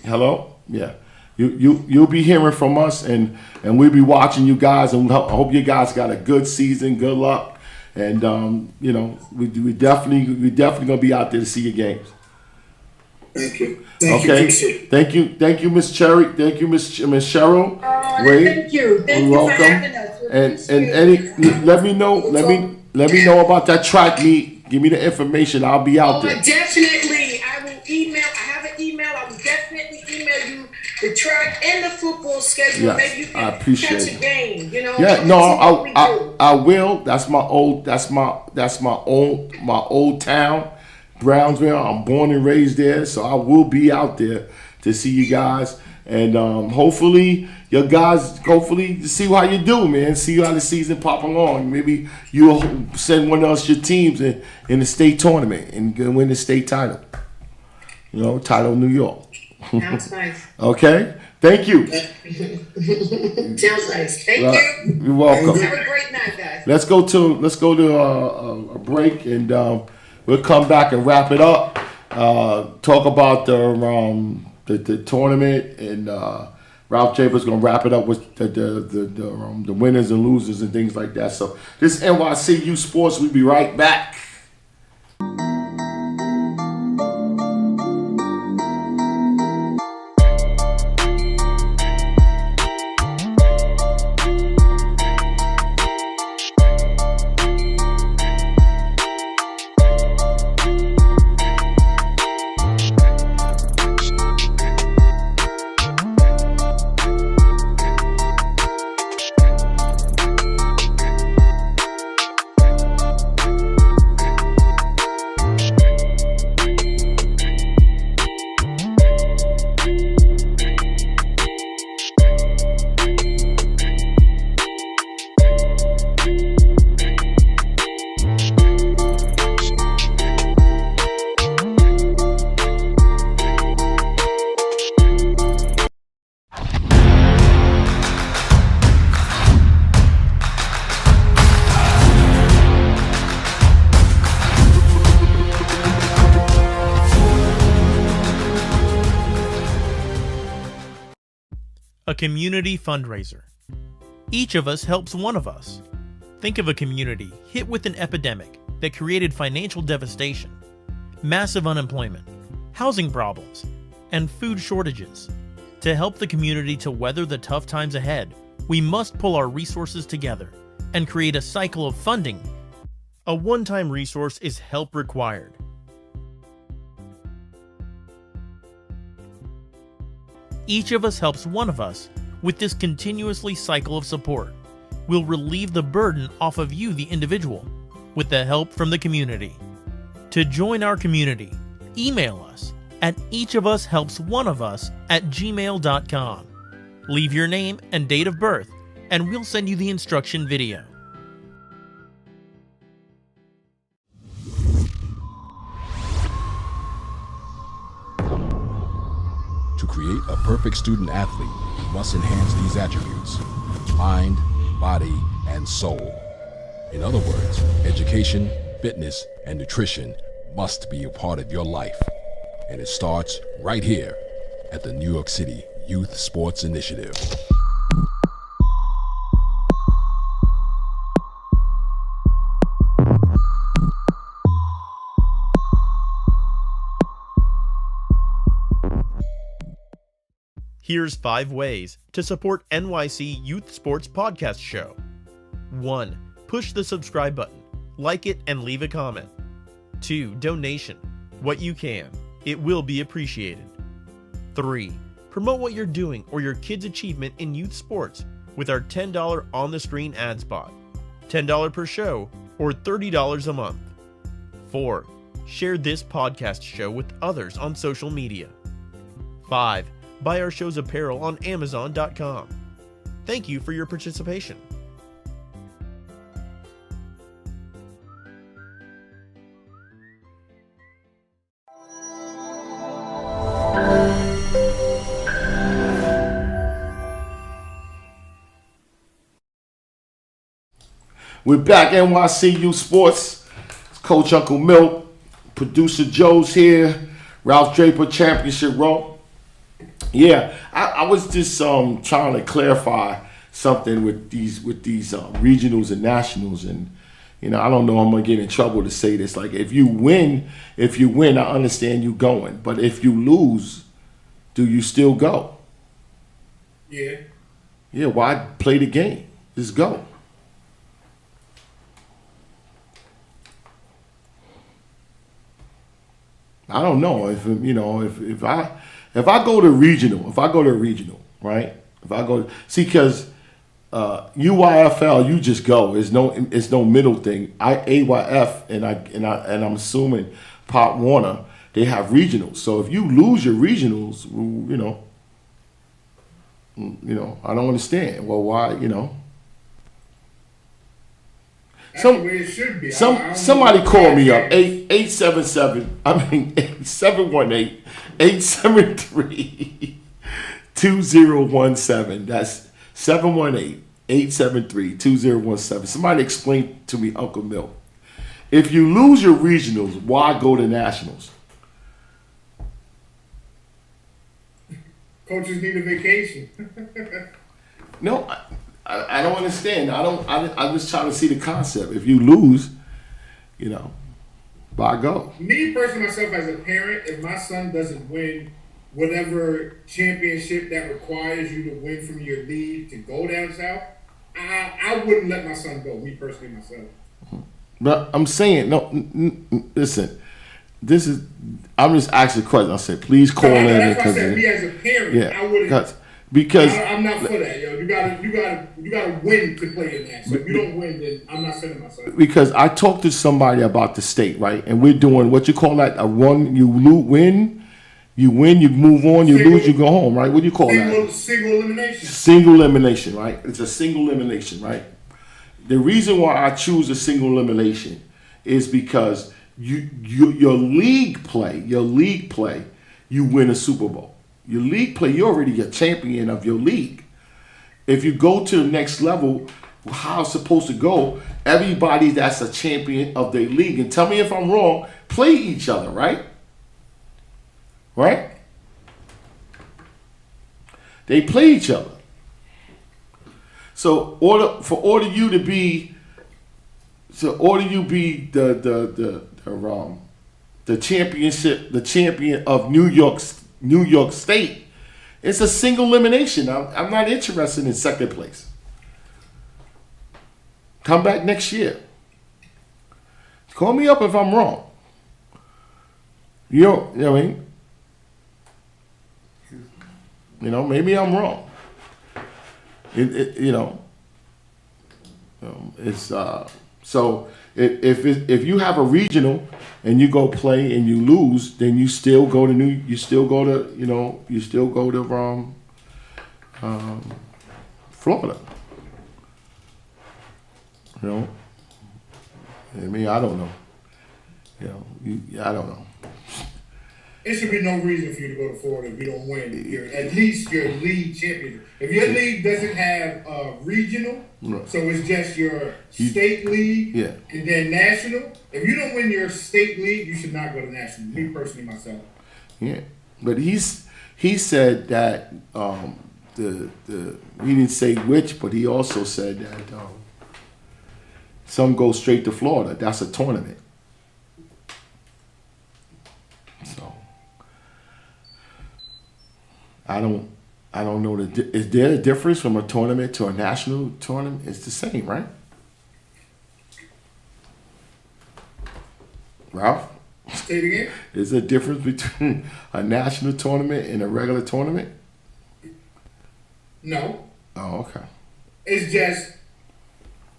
Hello. Yeah. You'll be hearing from us, and we'll be watching you guys, and I hope you guys got a good season. Good luck, and we definitely gonna be out there to see your games. Thank you. Thank you, Miss Cherry. Thank you, Miss Cheryl. Thank you. Thank you for having us. Let me know about that track meet. Give me the information. I'll be out there. Definitely. I will email. I have an email. I will definitely email you the track and the football schedule. Yes, maybe you I can appreciate catch a game. Yeah, no, I will. That's my old town, Brownsville. I'm born and raised there, so I will be out there to see you guys, and hopefully see how you do, man. See how the season pop along. Maybe you'll send one of us your teams in the state tournament and win the state title. Title New York. Sounds nice. Okay. Thank you. Sounds nice. Thank you. You're welcome. Have a great night, guys. Let's go to a break, and we'll come back and wrap it up. Talk about the tournament, and Ralph Chambers gonna wrap it up with the winners and losers and things like that. So this is NYCU Sports. We'll be right back. A community fundraiser. Each of us helps one of us. Think of a community hit with an epidemic that created financial devastation, massive unemployment, housing problems, and food shortages. To help the community to weather the tough times ahead, we must pull our resources together and create a cycle of funding. A one-time resource is help required. Each of us helps one of us with this continuously cycle of support. We'll relieve the burden off of you, the individual, with the help from the community. To join our community, email us at eachofushelpsoneofus@gmail.com. Leave your name and date of birth, and we'll send you the instruction video. To create a perfect student athlete, you must enhance these attributes: mind, body, and soul. In other words, education, fitness, and nutrition must be a part of your life. And it starts right here at the New York City Youth Sports Initiative. Here's 5 ways to support NYC Youth Sports Podcast Show. 1. Push the subscribe button, like it, and leave a comment. 2. Donation. What you can. It will be appreciated. 3. Promote what you're doing or your kid's achievement in youth sports with our $10 on-the-screen ad spot. $10 per show or $30 a month. 4. Share this podcast show with others on social media. 5. Buy our show's apparel on Amazon.com. Thank you for your participation. We're back, NYCU Sports. It's Coach Uncle Milt, producer Joe's here, Ralph Draper Championship Row. Yeah, I was just trying to clarify something with these regionals and nationals, and I don't know, I'm gonna get in trouble to say this. Like, if you win, I understand you going, but if you lose, do you still go? Yeah. Yeah, why play the game? Just go. I don't know if if I go to regional, right? Because UYFL, you just go. It's no middle thing. AYF and I'm assuming Pop Warner, they have regionals. So if you lose your regionals, I don't understand. Well, why? That's the way it should be. Somebody call me up 718-873-2017. That's 718-873-2017. Somebody explain to me, Uncle Milt. If you lose your regionals, why go to nationals? Coaches need a vacation. No, I don't understand. I'm just trying to see the concept. If you lose, why go? Me personally, myself as a parent, if my son doesn't win whatever championship that requires you to win from your league to go down south, I wouldn't let my son go. Me personally, myself. But I'm saying, no. Listen, I'm just asking a question. I said, please call in. That's why I said, me as a parent, I wouldn't. Because I'm not for that, yo. You gotta win to play in that. So if you don't win, then I'm not sending my son. Because I talked to somebody about the state, right? And we're doing what you call that a run. You win, you move on. You lose, you go home, right? What do you call that? Single elimination. Single elimination, right? It's a single elimination, right? The reason why I choose a single elimination is because your league play, you win a Super Bowl. Your league play, you're already a champion of your league. If you go to the next level, how it's supposed to go, everybody that's a champion of their league, and tell me if I'm wrong, play each other, right? Right? They play each other. So order you be the champion of New York State, it's a single elimination. I'm not interested in second place. Come back next year. Call me up if I'm wrong. You know what I mean? Maybe I'm wrong. It's so if you have a regional and you go play and you lose, then you still go to Florida. I mean, I don't know. I don't know. There should be no reason for you to go to Florida if you don't win. At least your league champion. If your league doesn't have regional, so it's just your state league and then national. If you don't win your state league, you should not go to national. Me personally, myself. Yeah, but he said that he didn't say which, but he also said that some go straight to Florida. That's a tournament. So I don't know. Is there a difference from a tournament to a national tournament? It's the same, right? Ralph? Say it again. Is there a difference between a national tournament and a regular tournament? No. Oh, okay. It's just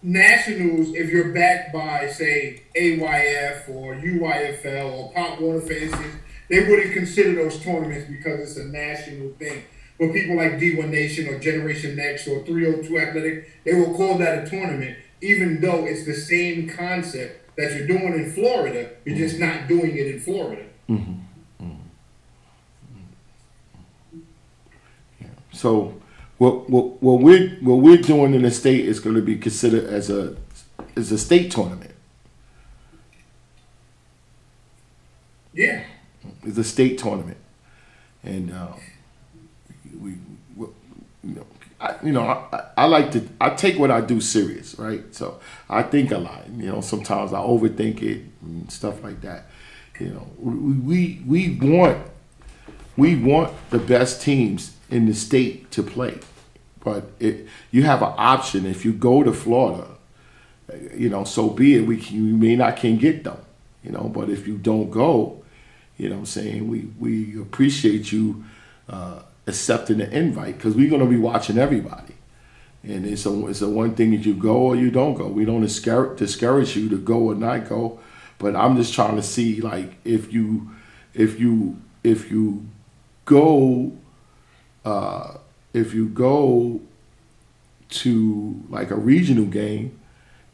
nationals. If you're backed by, say, AYF or UYFL or Pop Warner, for instance, they wouldn't consider those tournaments because it's a national thing. But people like D1 Nation or Generation Next or 302 Athletic, they will call that a tournament, even though it's the same concept that you're doing in Florida. You're just not doing it in Florida. Yeah. So what we're doing in the state is going to be considered as a state tournament. Yeah. It's a state tournament, and I take what I do serious, right? So I think a lot. Sometimes I overthink it and stuff like that. We want the best teams in the state to play, but you have an option. If you go to Florida, so be it. You may not can get them, but if you don't go, what I'm saying, we appreciate you accepting the invite, because we're going to be watching everybody. And it's a one thing that you go or you don't go. We don't discourage you to go or not go, but I'm just trying to see, like, if you go to like a regional game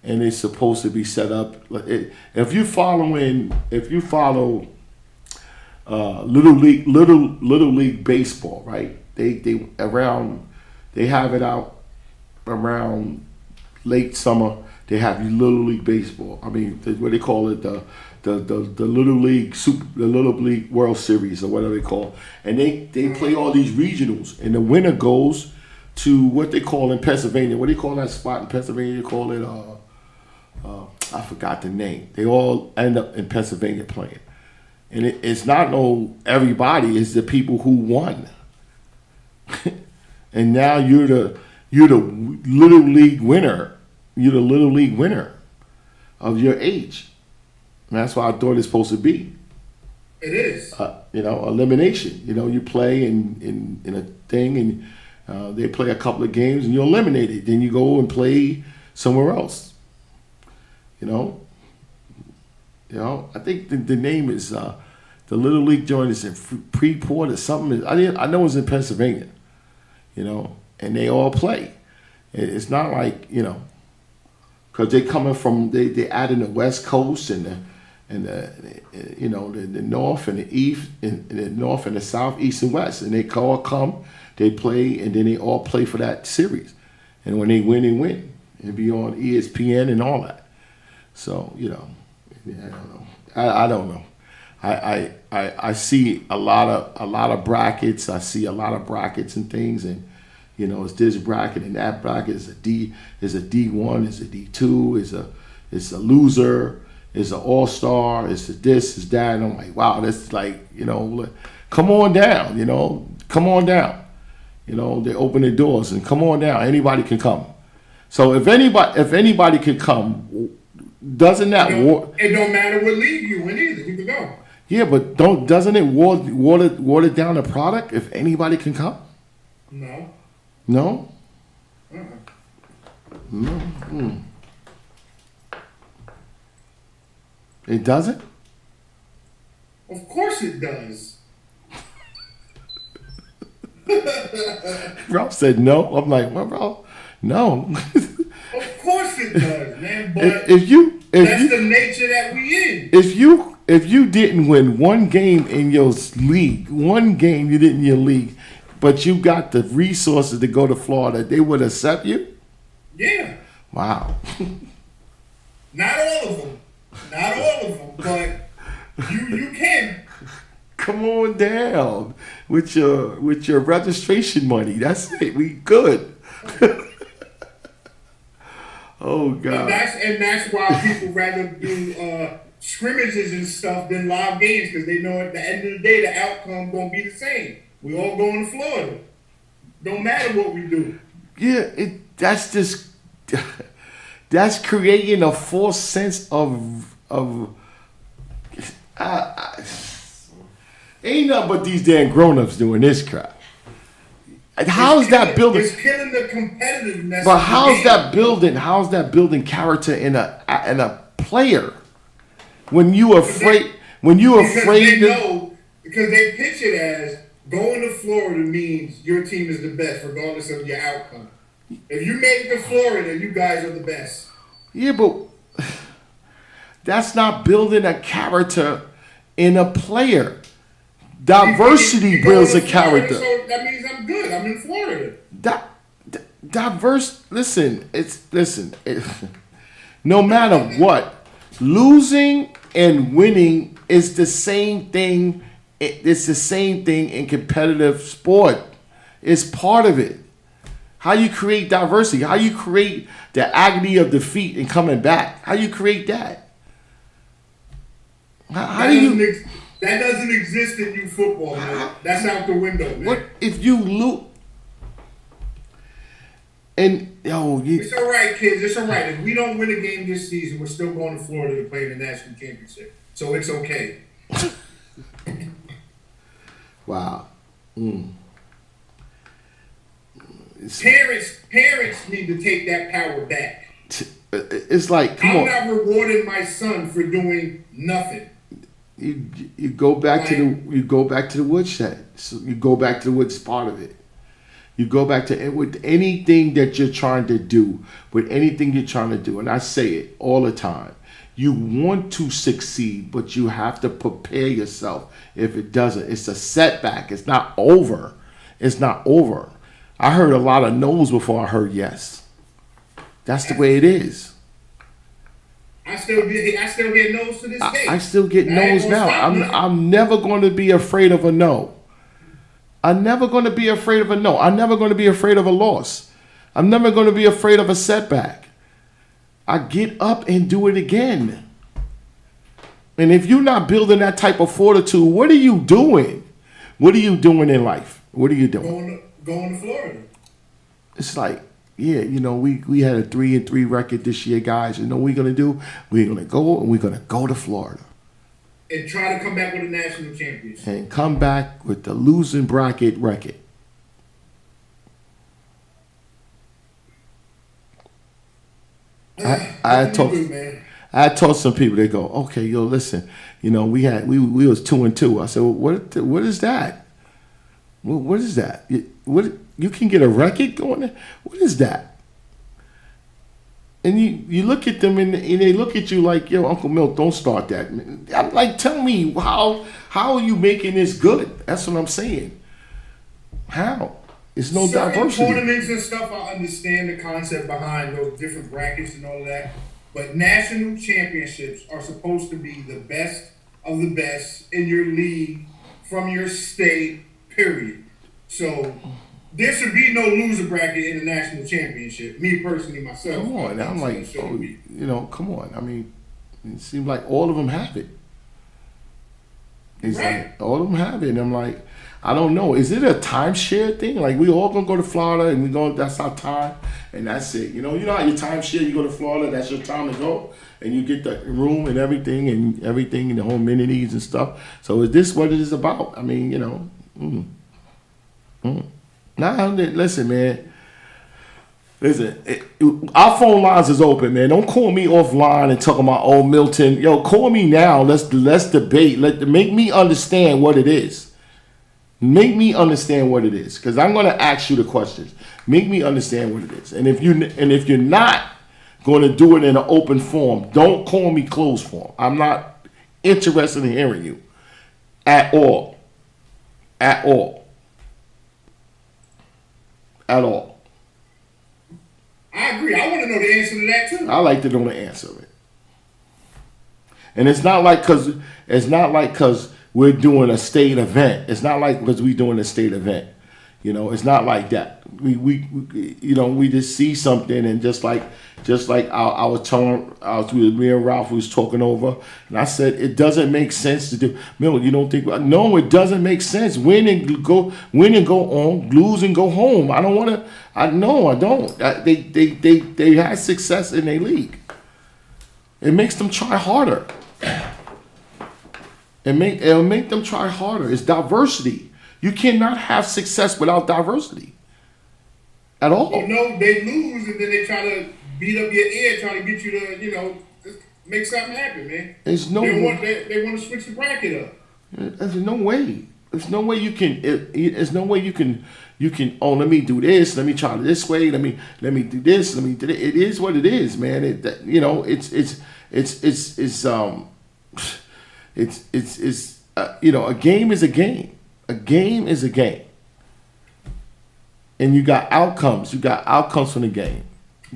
and it's supposed to be set up, if you follow little league baseball, right? They have it out around late summer. They have little league baseball. I mean, what they call it, the little league the little league World Series or whatever they call it. And they play all these regionals, and the winner goes to what they call in Pennsylvania. What do you call that spot in Pennsylvania? You call it I forgot the name. They all end up in Pennsylvania playing. And it's not everybody, it's the people who won. And now you're the little league winner. You're the little league winner of your age. And that's what I thought it's supposed to be. It is. Elimination. You play in a thing, and they play a couple of games and you're eliminated. Then you go and play somewhere else. I think the name is the Little League joint is in Freeport or something. I know it's in Pennsylvania, and they all play. It's not like, because they coming from, they add in the West Coast and the North and the East, and the North and the South, East and West, and they all come, they play, and then they all play for that series. And when they win, they win. It'll be on ESPN and all that. So, I don't know. I don't know. I see a lot of brackets. I see a lot of brackets and things, and it's this bracket and that bracket. Is a D1, is a D2, is a loser, is an all-star, is a this, is that. And I'm like, wow, that's like, come on down, come on down. They open the doors and come on down. Anybody can come. So if anybody can come, doesn't that it don't matter what league you in either. You can go. Yeah, but doesn't it water down the product if anybody can come? No. No? Uh-uh. No. It doesn't? Of course it does. Ralph said no. I'm like, well, Ralph, no. Of course it does, man. But if that's the nature that we in. If you if you didn't win one game in your league, one game you did in your league, but you got the resources to go to Florida, they would accept you? Yeah. Wow. Not all of them. Not all of them, but you can. Come on down with your registration money. That's it. We good. Oh God. And that's why people rather do scrimmages and stuff than live games, because they know at the end of the day the outcome gonna be the same. We all going to Florida. Don't matter what we do. Yeah, that's creating a false sense of ain't nothing but these damn grown-ups doing this crap. How's that building? It's killing the competitiveness. But how's that building character in a player? When you afraid because they pitch it as going to Florida means your team is the best regardless of your outcome. If you make it to Florida, you guys are the best. Yeah, but that's not building a character in a player. Diversity builds a character. So that means I'm good. I'm in Florida. Diverse. Listen. No matter what, losing and winning is the same thing. It's the same thing in competitive sport. It's part of it. How you create diversity? How you create the agony of defeat and coming back? How you create that? That doesn't exist in youth football, man. That's out the window, man. What if you lose? And it's all right, kids. It's all right. If we don't win a game this season, we're still going to Florida to play in the national championship. So it's okay. Wow. Parents need to take that power back. It's like, come on. I'm not rewarding my son for doing nothing. You go back to the woodshed. So you go back to the woods part of it. You go back to it with anything that you're trying to do, and I say it all the time. You want to succeed, but you have to prepare yourself. If it doesn't, it's a setback. It's not over. I heard a lot of no's before I heard yes. That's the way it is. I still get no's to this day. I still get no's now. I'm never going to be afraid of a no. I'm never going to be afraid of a no. I'm never going to be afraid of a loss. I'm never going to be afraid of a setback. I get up and do it again. And if you're not building that type of fortitude, what are you doing? What are you doing in life? What are you doing? Going to Florida. It's like, yeah, we had a 3-3 record this year, guys. You know what we're going to do? We're going to go to Florida. And try to come back with a national championship. And come back with the losing bracket record. I told some people, they go, okay, listen, we was 2-2. I said, well, what is that? What is that? What you can get a record going there? What is that? And you look at them and they look at you like, yo, Uncle Milt, don't start that. I'm like, tell me how are you making this good? That's what I'm saying. How? It's no diversity. Tournaments and stuff, I understand the concept behind those different brackets and all of that. But national championships are supposed to be the best of the best in your league from your state, period. So there should be no loser bracket in the national championship. Me personally, myself. Come on, I'm like, come on. I mean, it seems like all of them have it. It's right. Like all of them have it. And I'm like, I don't know. Is it a timeshare thing? Like we all gonna go to Florida and that's our time and that's it. You know how your timeshare, you go to Florida, that's your time to go and you get the room and everything and the whole amenities and stuff. So is this what it is about? I mean, Now, listen, man. Listen, our phone lines is open, man. Don't call me offline and talk about old Milton. Yo, call me now. Let's debate. Make me understand what it is. Make me understand what it is, because I'm going to ask you the questions. Make me understand what it is. And if you're not going to do it in an open form, don't call me closed form. I'm not interested in hearing you at all. At all. At all. I agree. I want to know the answer to that too. I like to know the answer of it. And it's not like because we're doing a state event. It's not like because we're doing a state event. You know, it's not like that. We just see something, and just like I was telling, me and Ralph was talking over, and I said it doesn't make sense to do. Mill, you don't think? No, it doesn't make sense. Win and go on. Lose and go home. I don't want to. I don't. They had success in their league. It makes them try harder. It'll make them try harder. It's diversity. You cannot have success without diversity. At all. You know, they lose and then they try to beat up your ear, trying to get you to, just make something happen, man. There's no. They want to switch the bracket up. There's no way. There's no way you can. There's no way you can. Oh, let me do this. Let me try this way. Let me do this. Let me do it. It is what it is, man. A game is a game. A game is a game. And you got outcomes. You got outcomes from the game.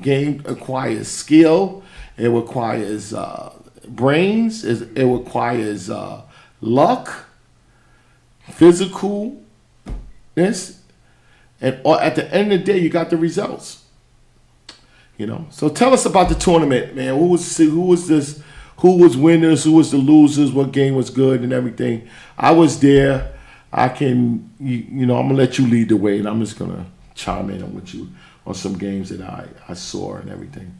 Game requires skill. It requires brains. It requires luck, physicalness, and at the end of the day, you got the results. So tell us about the tournament, man. Who was this? Who was winners? Who was the losers? What game was good and everything? I was there. I can, I'm gonna let you lead the way, and I'm just gonna chime in with you on some games that I saw and everything.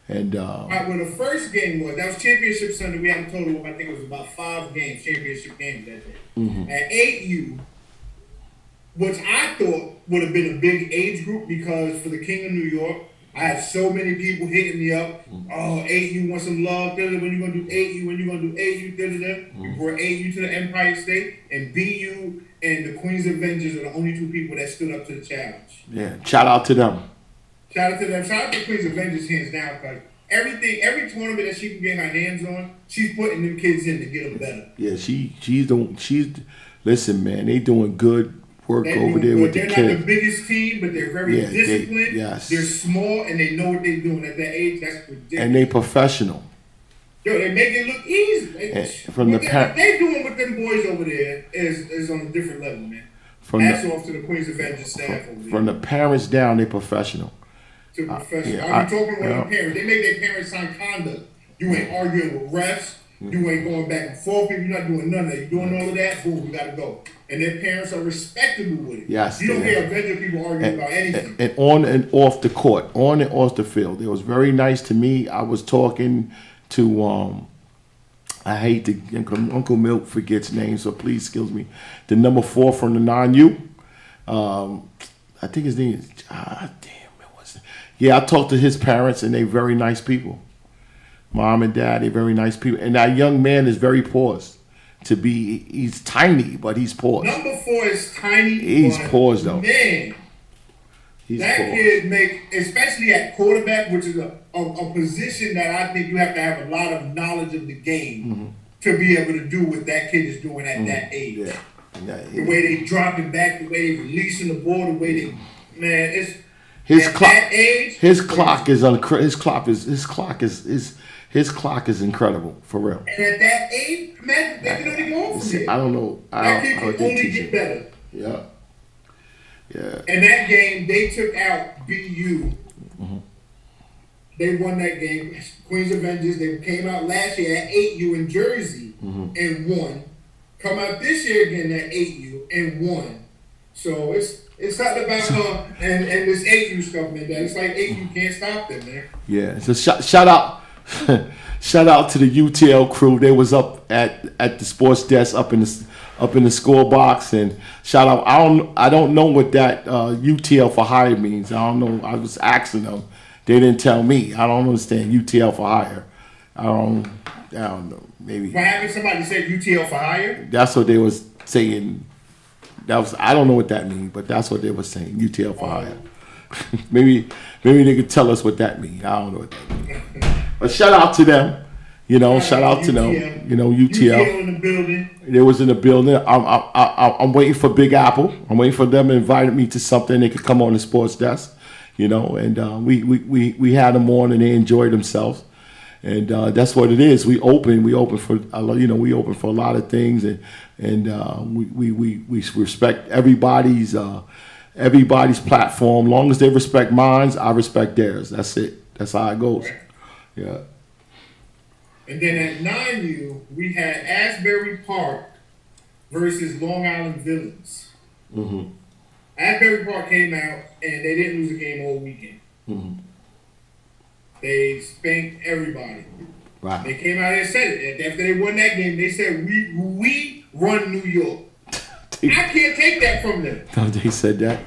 And all right, well, the first game that was Championship Sunday. We had a total of, I think it was about 5 games, championship games that day. Mm-hmm. At 8U, which I thought would have been a big age group, because for the King of New York, I had so many people hitting me up. Oh, 8U want some love. When you gonna do 8U? When you gonna do 8U? We brought 8U to the Empire State, and BU and the Queens Avengers are the only 2 people that stood up to the challenge. Yeah, shout out to them. Shout out to them. Shout out to Queens Avengers hands down, because every tournament that she can get her hands on, she's putting them kids in to get them better. Yeah, she's listen, man, they doing good work over there with the kids. They're not the biggest team, but they're very disciplined. Yes. They're small, and they know what they're doing at that age. That's ridiculous. And they professional. Yo, they make it look easy. What they're doing with them boys over there is on a different level, man. Hats off to the Queens Avengers staff over there. From the parents down, they professional. To professional. I'm talking with their parents. They make their parents sign conduct. You ain't arguing with refs. You ain't going back and forth. You're not doing none of that. You're doing all of that. Boom, we gotta go. And their parents are respectable with it. Yes, you don't hear Avenger people arguing about anything. And on and off the court, on and off the field, it was very nice to me. I was talking to I hate to Uncle Milt forgets names, so please excuse me. The number 4 from the non-U. I think his name is Yeah, I talked to his parents, and they're very nice people. Mom and dad, they're very nice people. And that young man is very poised. He's tiny, but he's poised. Number 4 is tiny. He's poised, though. Man, kid make, especially at quarterback, which is a position that I think you have to have a lot of knowledge of the game to be able to do what that kid is doing at that age. Yeah. The way they dropping back, the way they releasing the ball, the way they, man, it's his clock is incredible, for real. And at that age, man, they can only go from there. I don't know. That kid can only get better. Yeah. Yeah. And that game, they took out BU. They won that game. Queens Avengers, they came out last year at 8U in Jersey and won. Come out this year again at 8U and won. So it's not about and this 8U stuff, man. It's like 8U can't stop them, man. Yeah. So shout out shout out to the UTL crew. They was up at the sports desk up in the score box, and shout out. I don't know what that UTL for hire means. I don't know. I was asking them. They didn't tell me. I don't understand UTL for hire. I don't know. Maybe. For having somebody say UTL for hire? That's what they was saying. I don't know what that means, but that's what they were saying. UTL for hire. Maybe they could tell us what that means. I don't know what that means. But shout out to them. You know, shout out to them. You know, UTL. UTL in the building. They was in the building. I'm waiting for Big Apple. I'm waiting for them to invite me to something. They could come on the sports desk, you know. And we had them on, and they enjoyed themselves. And that's what it is. We open for we open for a lot of things, and we respect everybody's platform. Long as they respect mine, I respect theirs. That's it. That's how it goes. Yeah. And then at 9U, we had Asbury Park versus Long Island Villains. Mm-hmm. Asbury Park came out and they didn't lose a game all weekend. Mm-hmm. They spanked everybody. Right. They came out and said it. After they won that game, they said, we run New York. I can't take that from them. No, they said that.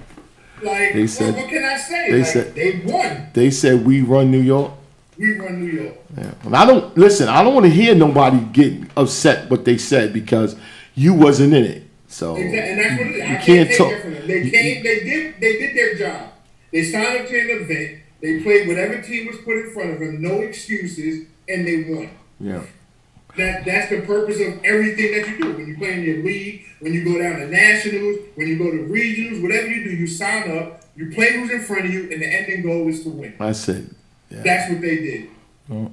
Like, they said, what can I say? They like, said they won. They said we run New York. We run New York. Yeah. And I don't want to hear nobody get upset what they said because you wasn't in it. So exactly. And that's what it is. I can't can't take talk. that from them. They came. They did their job. They signed up to an event. They played whatever team was put in front of them. No excuses, and they won. Yeah. That's the purpose of everything that you do. When you play in your league, when you go down to nationals, when you go to regionals, whatever you do, you sign up. You play who's in front of you, and the ending goal is to win. That's it. Yeah. That's what they did. Oh.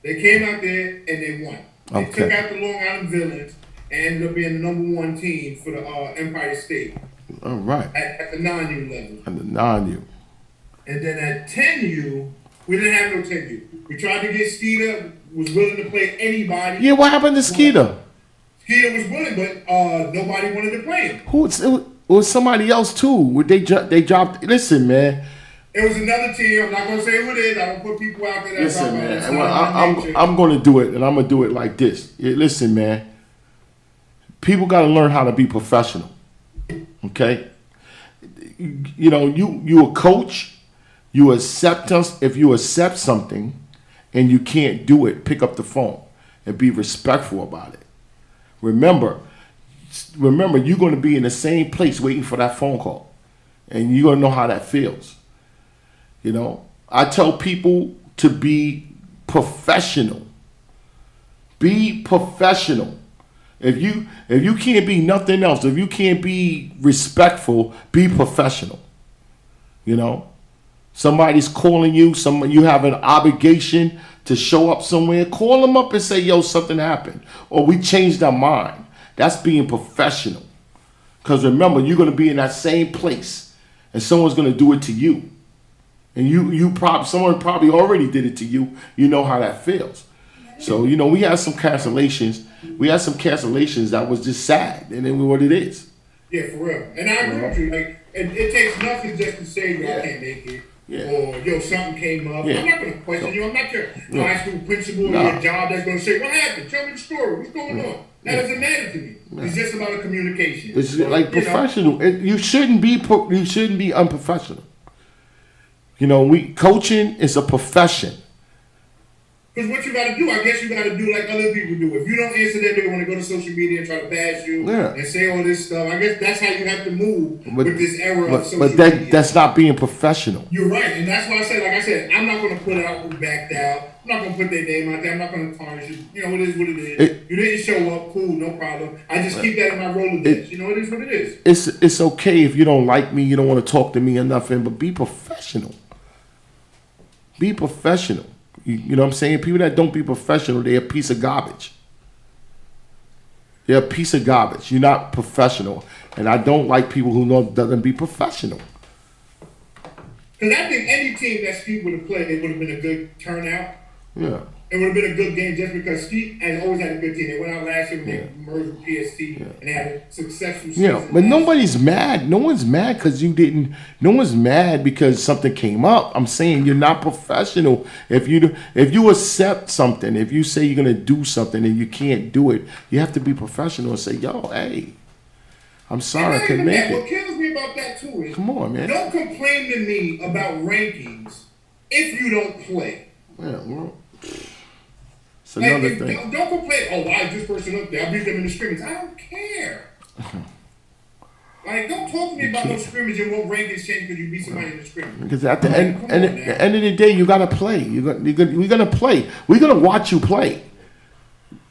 They came out there and they won. They took out the Long Island Villains and ended up being the #1 team for the Empire State. All right. At the 9U level. At the 9U. And then at 10U, we didn't have no 10U. We tried to get Skeeter, was willing to play anybody. Yeah, what happened to Skeeter? Skeeter was willing, but nobody wanted to play him. It was somebody else too. They dropped. Listen, man. It was another team. I'm not gonna say who it is. I don't put people out there. Listen, man. I'm gonna do it, and I'm gonna do it like this. Yeah, listen, man. People got to learn how to be professional. Okay. You know, you a coach. You accept us. If you accept something, and you can't do it, pick up the phone and be respectful about it. Remember, you're going to be in the same place waiting for that phone call, and you're going to know how that feels. You know, I tell people to be professional. Be professional. If you can't be nothing else, if you can't be respectful, be professional. You know, somebody's calling you, you have an obligation to show up somewhere, call them up and say, yo, something happened, or we changed our mind. That's being professional. Because remember, you're going to be in that same place, and someone's going to do it to you. And someone probably already did it to you. You know how that feels. So, you know, we had some cancellations. That was just sad, and then what it is. Yeah, for real. And I agree with you. Like, it takes nothing just to say, yo, I can't make it. Yeah. Or, yo, something came up. Yeah. I'm not going to question you. I'm not your high school principal or your job that's going to say, what happened? Tell me the story. What's going on? That doesn't matter to me. It's just about a communication. It's like professional. You shouldn't be unprofessional. You know, coaching is a profession. Because what you got to do, I guess you got to do like other people do. If you don't answer them, they're going to go to social media and try to bash you and say all this stuff. I guess that's how you have to move with this era of social media. But that's not being professional. You're right. And that's why I said, like I said, I'm not going to put out who backed out. I'm not going to put their name out there. I'm not going to tarnish it. You know, it is what it is. You didn't show up. Cool, no problem. I just keep that in my Rolodex. You know, it is what it is. It's okay if you don't like me, you don't want to talk to me or nothing, but be professional. Be professional. You know what I'm saying? People that don't be professional, they're a piece of garbage. They're a piece of garbage. You're not professional. And I don't like people who doesn't be professional. Because I think any team that Skeet would have played, it would have been a good turnout. Yeah. It would have been a good game just because Skeet has always had a good team. They went out last year when they merged with PST and they had a successful season. Yeah, but nobody's mad. No one's mad because you didn't. No one's mad because something came up. I'm saying you're not professional. If you accept something, if you say you're gonna do something and you can't do it, you have to be professional and say, yo, hey, I'm sorry I couldn't make it. What kills me about that too is, come on, man. Don't complain to me about rankings if you don't play. Yeah, well. It's another thing. Don't complain. Oh, why is this person up there? I beat them in the scrimmage. I don't care. Like, don't talk to me about no scrimmage and what rankings change because you beat somebody in the scrimmage. Because at the end of the day, you gotta play. We're gonna play. We're gonna watch you play.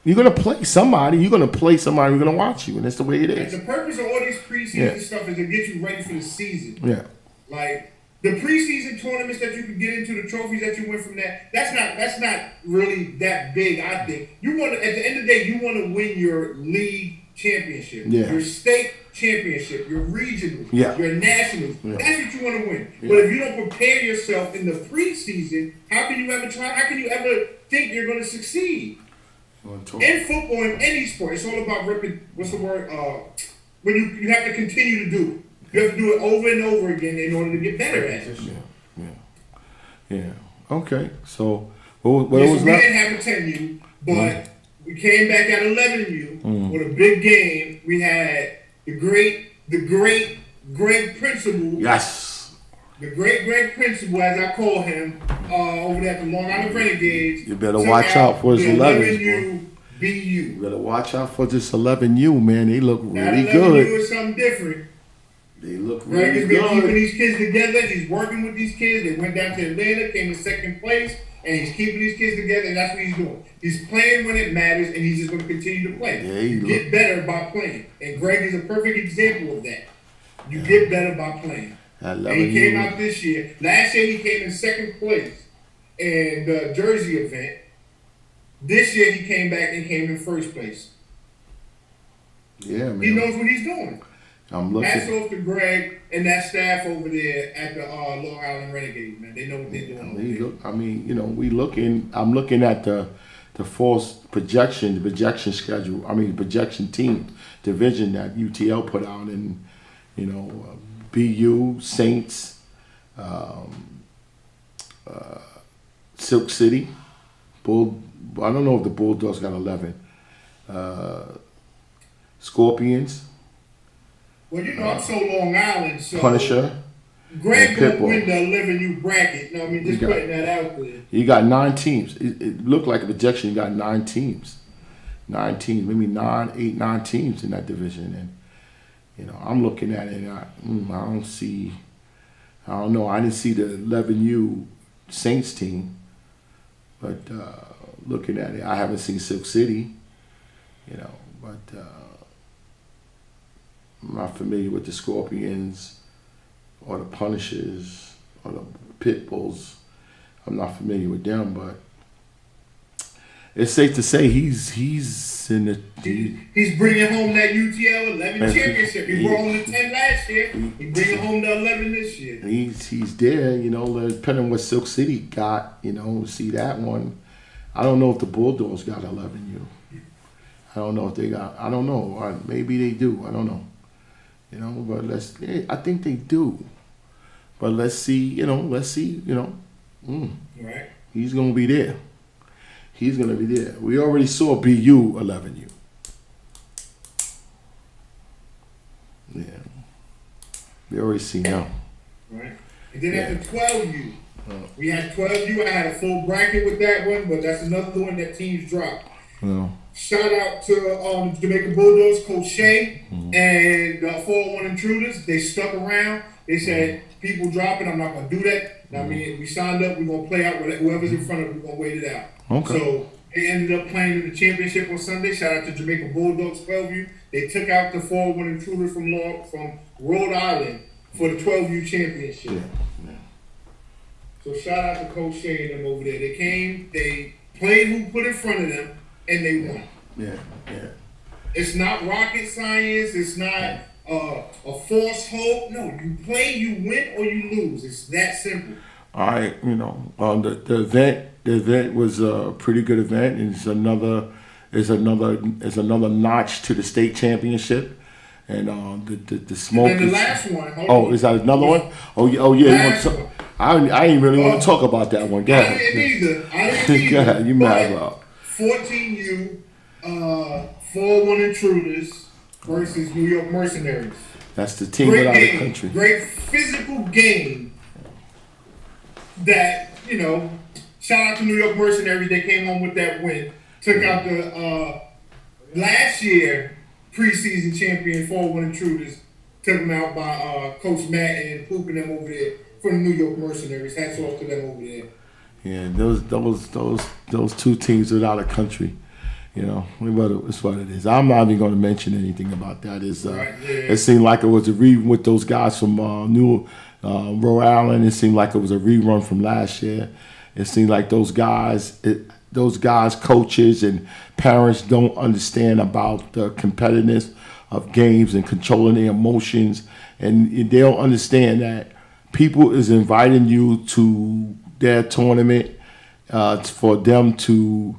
You're gonna play somebody. You're gonna play somebody who's gonna watch you, and that's the way it And is. the purpose of all these preseason stuff is to get you ready for the season. Yeah. Like the preseason tournaments that you can get into, the trophies that you win from that. That's not really that big. I think you want to. At the end of the day, you want to win your league championship, your state championship, your regional, your nationals. Yeah. That's what you want to win. Yeah. But if you don't prepare yourself in the preseason, how can you ever try? How can you ever think you're going to succeed? In football, in any sport, it's all about what's the word? When you have to continue to do it. You have to do it over and over again in order to get better at it. Yeah. Okay. So what So was we that? didn't have a 10U, but we came back at 11U with a big game. We had the great Greg Principal. Yes. The great Greg Principal, as I call him, over there at the Long Island Renegades. You better watch out for his 11s, U BU. You better watch out for this 11U, man. They look really That 11U good. is something different. They look Greg really has been keeping good. these kids together. He's working with these kids. They went down to Atlanta, came in second place, and he's keeping these kids together, and that's what he's doing. He's playing when it matters, and he's just going to continue to play. Yeah, You get better by playing. And Greg is a perfect example of that. You get better by playing. And he came out this year. Last year, he came in second place in the Jersey event. This year, he came back and came in first place. Yeah, man. He knows what he's doing. I'm Hats looking. off to Greg and that staff over there at the Long Island Renegades, man. They know what they're doing. I'm looking at the false projection, the projection schedule. Projection team division that UTL put out, and BU, Saints, Silk City, I don't know if the Bulldogs got 11. Scorpions. Well, I'm so Long Island, so Punisher. Greg and gonna win the 11U bracket. No, just putting that out there. You got 9 teams. It looked like a projection. You got 9 teams. 9 teams, maybe 9 teams in that division. And, I'm looking at it and I don't know. I didn't see the 11U Saints team. But looking at it, I haven't seen Silk City, but I'm not familiar with the Scorpions or the Punishers or the Pit Bulls. I'm not familiar with them, but it's safe to say he's in the. He's bringing home that UTL 11 championship. He brought home the 10 last year. He's bringing home the 11 this year. He's there, depending on what Silk City got, see that one. I don't know if the Bulldogs got 11U. I don't know if they got. I don't know. Maybe they do. I don't know. But I think they do. But let's see. Let's see. Right. He's gonna be there. He's gonna be there. We already saw BU 11U. Yeah. We already see now. Right. And then at the 12U, we had 12U. I had a full bracket with that one, but that's another one that teams dropped. No. Shout out to Jamaica Bulldogs, Coach Shea, and 401 Intruders. They stuck around. They said, people dropping, I'm not going to do that. We signed up. We're going to play out with whoever's in front of us. We're going to wait it out. Okay. So they ended up playing in the championship on Sunday. Shout out to Jamaica Bulldogs, 12U. They took out the 401 Intruders from Rhode Island for the 12U championship. Yeah. So shout out to Coach Shea and them over there. They came, they played who put in front of them, and they won. Yeah. It's not rocket science. It's not a false hope. No, you play, you win, or you lose. It's that simple. All right, the event was a pretty good event, and it's another notch to the state championship. And the smoke. And then the last one. Is that another one? Oh yeah. I ain't really want to talk about that one. Go ahead. I didn't either. Go ahead. You might as well. 14U, 401 Intruders versus New York Mercenaries. That's the team without the country. Great physical game. That shout out to New York Mercenaries. They came home with that win. Took out the last year preseason champion 401 Intruders. Took them out by Coach Matt and pooping them over there for the New York Mercenaries. Hats off to them over there. Yeah, those 2 teams without a country. You know, it's what it is. I'm not even going to mention anything about that. Right, yeah. It seemed like it was a rerun with those guys from Rhode Island. It seemed like it was a rerun from last year. It seemed like those guys, coaches and parents don't understand about the competitiveness of games and controlling their emotions, and they don't understand that people is inviting you to their tournament for them to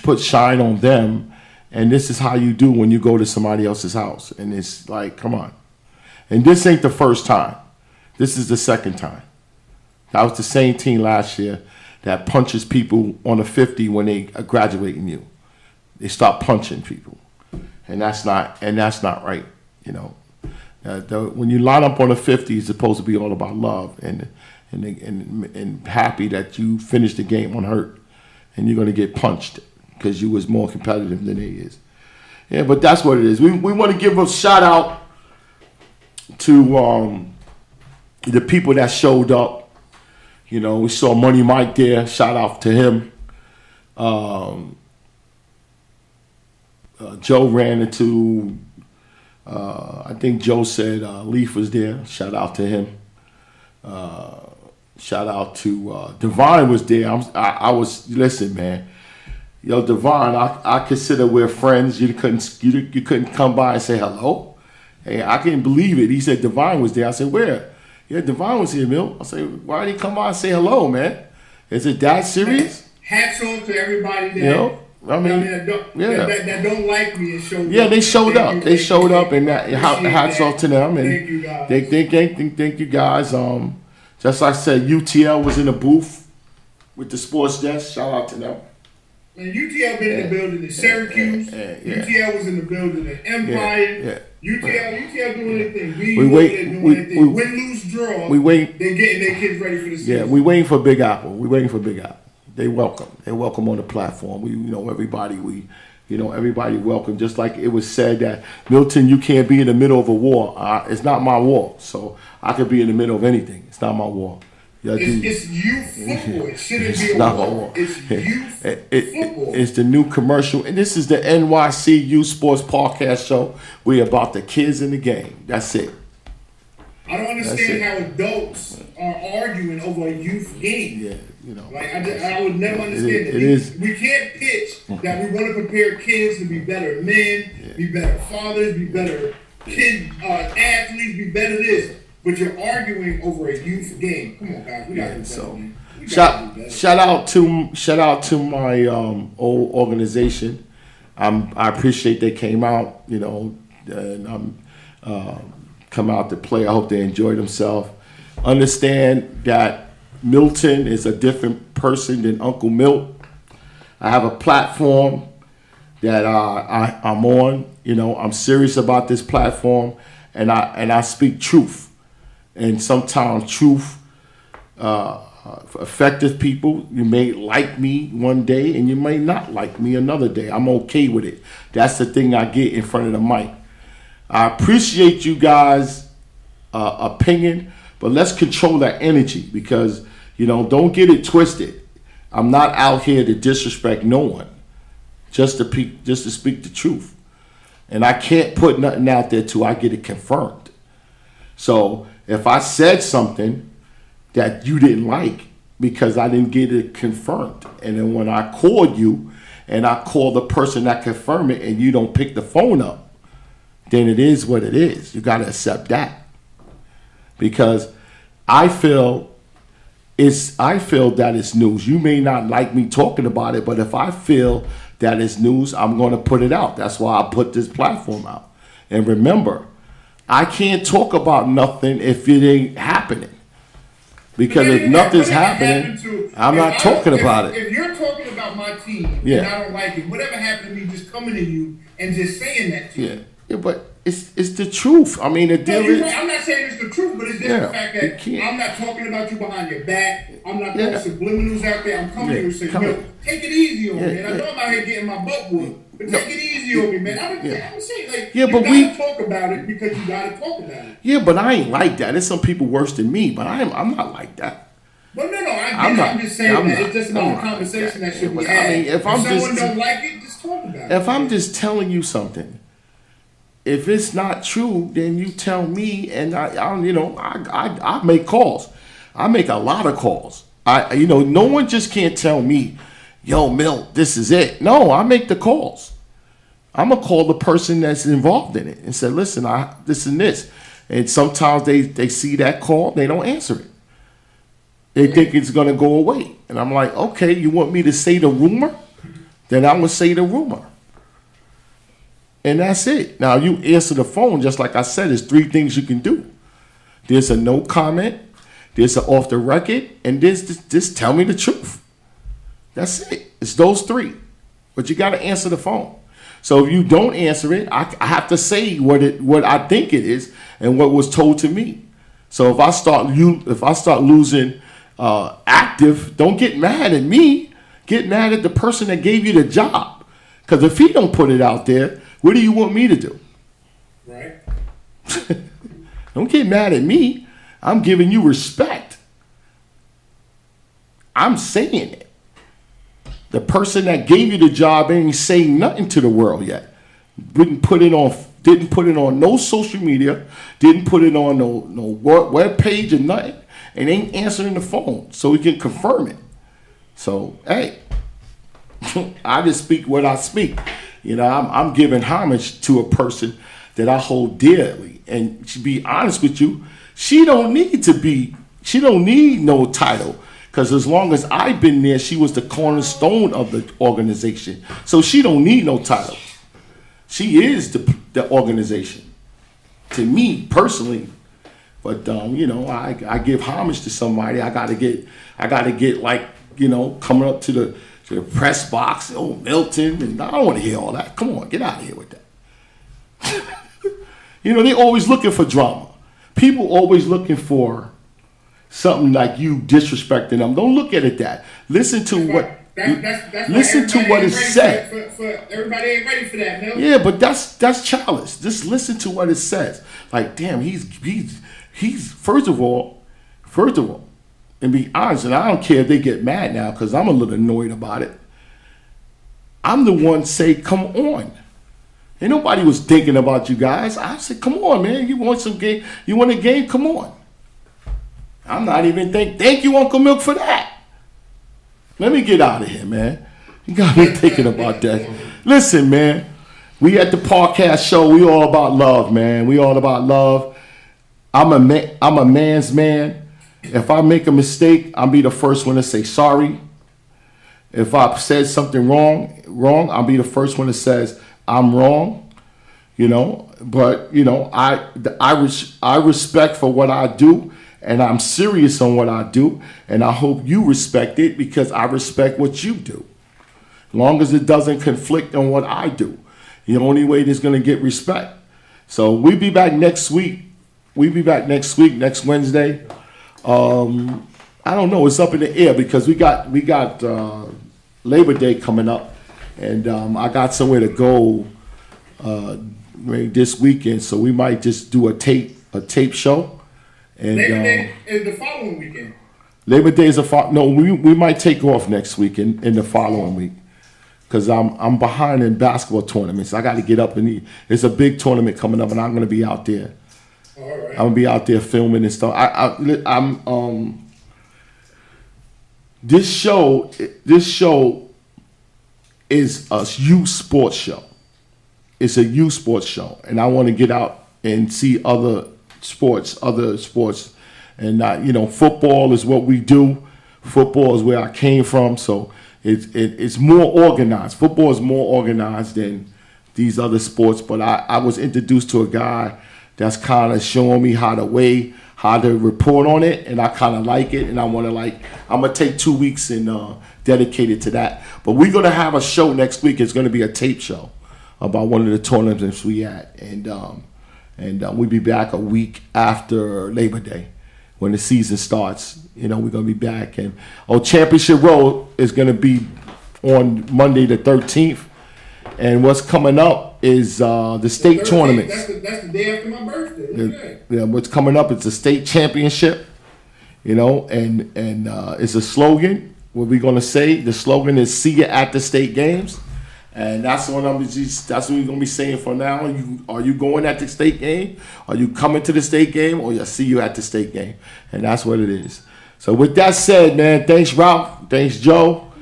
put shine on them, and this is how you do when you go to somebody else's house. And it's like, come on. And this ain't the first time. This is the second time. That was the same team last year that punches people on the 50 when they are graduating you. They start punching people, and that's not right. You know, when you line up on the 50, it's supposed to be all about love and happy that you finished the game unhurt, and you're going to get punched because you was more competitive than he is. Yeah, but that's what it is. We want to give a shout out to the people that showed up. You know, we saw Money Mike there. Shout out to him. Joe ran into, I think Joe said Leaf was there. Shout out to him. Shout out to Divine was there. I was, listen, man. Yo, Divine, I consider we're friends. You couldn't come by and say hello. Hey, I can't believe it. He said Divine was there. I said, where? Yeah, Divine was here, Milt. I said, why did he come by and say hello, man? Is it that serious? Hats off to everybody that, you know, I mean, that don't like me and showed up. Yeah, they showed up. They showed up, and hats off to them. And thank you guys. Thank you guys. Just like I said, UTL was in the booth with the sports desk. Shout out to them. And UTL been in the building in Syracuse. UTL was in the building in Empire. UTL doing anything. We win, lose, draw. They getting their kids ready for the season. Yeah, we waiting for Big Apple. They welcome on the platform. Everybody welcome. Just like it was said that, Milton, you can't be in the middle of a war. It's not my war, so I could be in the middle of anything. It's not my war. It's youth football. It shouldn't be a war. It's youth football. It's the new commercial, and this is the NYC Youth Sports Podcast Show. We're about the kids in the game. That's it. I don't understand how adults are arguing over a youth game. Yeah, you know. Like I would never understand it. We can't pitch that we want to prepare kids to be better men, be better fathers, be better kids, athletes, be better this. But you're arguing over a youth game. Come on, guys. We got to do better. Shout out to my old organization. I appreciate they came out, and come out to play. I hope they enjoyed themselves. Understand that Milton is a different person than Uncle Milt. I have a platform that I'm on. I'm serious about this platform, and I speak truth. And sometimes truth affects people. You may like me one day, and you may not like me another day. I'm okay with it. That's the thing I get in front of the mic. I appreciate you guys' opinion, but let's control that energy because, don't get it twisted. I'm not out here to disrespect no one, just to speak the truth. And I can't put nothing out there till I get it confirmed. So if I said something that you didn't like because I didn't get it confirmed, and then when I called you and I call the person that confirmed it and you don't pick the phone up, then it is what it is. You got to accept that. Because I feel that it's news. You may not like me talking about it, but if I feel that it's news, I'm going to put it out. That's why I put this platform out. And remember, I can't talk about nothing if it ain't happening. Because if nothing's happening, I'm not talking about it. If you're talking about my team and I don't like it, whatever happened to me just coming to you and just saying that to you. Yeah, but it's the truth. I mean, the deal is... I'm not saying it's the truth, but it's just the fact that I'm not talking about you behind your back. I'm not throwing subliminals out there. I'm coming to you and saying, take it easy on me. And I know I'm out here getting my butt whooped. But take it easy on me, man. I'm saying, you gotta talk about it because you gotta talk about it. Yeah, but I ain't like that. There's some people worse than me, but I'm not like that. Well, no, I'm just saying that it's just about a conversation that should be had. I mean, if someone don't like it, just talk about it. If I'm just telling you something, if it's not true, then you tell me, and I make calls. I make a lot of calls. No one just can't tell me, yo, Milt, this is it. No, I make the calls. I'm gonna call the person that's involved in it and say, listen, this and this. And sometimes they see that call, they don't answer it. They think it's gonna go away. And I'm like, okay, you want me to say the rumor? Then I'm gonna say the rumor. And that's it. Now you answer the phone, just like I said, there's 3 things you can do. There's a no comment, there's an off the record, and there's just tell me the truth. That's it. It's those 3. But you gotta answer the phone. So if you don't answer it, I have to say what I think it is and what was told to me. So if I start losing active, don't get mad at me. Get mad at the person that gave you the job. Because if he don't put it out there, what do you want me to do? Right. Don't get mad at me. I'm giving you respect. I'm saying it. The person that gave you the job ain't saying nothing to the world yet. Didn't put it on no social media, didn't put it on no web page or nothing, and ain't answering the phone so we can confirm it. So hey, I just speak what I speak. I'm giving homage to a person that I hold dearly, and to be honest with you, she don't need no title. Because as long as I've been there, she was the cornerstone of the organization. So she don't need no title. She is the organization. To me personally. But I give homage to somebody. I gotta get like, coming up to the press box, Milton, and I don't want to hear all that. Come on, get out of here with that. They always looking for drama. People always looking for something like you disrespecting them. Don't look at it that. Listen to what is said. Everybody ain't ready for that, no? Yeah, but that's childish. Just listen to what it says. Like, damn, he's first of all, and be honest, and I don't care if they get mad now because I'm a little annoyed about it. I'm the one say, come on. Ain't nobody was thinking about you guys. I said, come on, man. You want some game? You want a game? Come on. I'm not even thank you, Uncle Milk, for that. Let me get out of here, man. You got me thinking about that. Listen, man, we at the podcast show. We all about love, man. We all about love. I'm a man's man. If I make a mistake, I'll be the first one to say sorry. If I said something wrong, I'll be the first one that says I'm wrong. But I respect for what I do. And I'm serious on what I do, and I hope you respect it because I respect what you do. As long as it doesn't conflict on what I do. The only way there's going to get respect. So we'll be back next week. Next Wednesday. I don't know. It's up in the air because we got Labor Day coming up, and I got somewhere to go this weekend. So we might just do a tape show. And Labor Day is the following weekend. Labor Day is we might take off next week in the following week because I'm behind in basketball tournaments. I got to get up it's a big tournament coming up, and I'm going to be out there. All right. I'm going to be out there filming and stuff. This show is a youth sports show. It's a youth sports show, and I want to get out and see other sports, and football is what we do. Football is where I came from, so it's more organized. Football is more organized than these other sports. But I was introduced to a guy that's kind of showing me how to report on it, and I kind of like it, and I'm gonna take 2 weeks and dedicate it to that. But we're gonna have a show next week. It's gonna be a tape show about one of the tournaments we at, and we'll be back a week after Labor Day when the season starts. We're going to be back. And Championship Road is going to be on Monday the 13th. And what's coming up is the state tournaments. That's the day after my birthday. What's coming up is the state championship. and it's a slogan. What we're gonna say? The slogan is "See you at the state games," and that's what that's what we're gonna be saying for now. Are you going at the state game? Are you coming to the state game? Or see you at the state game? And that's what it is. So with that said, man, thanks Ralph, thanks Joe.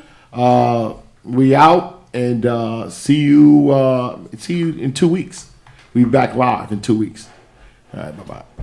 We out and see you in 2 weeks. We back live in 2 weeks. All right, bye-bye.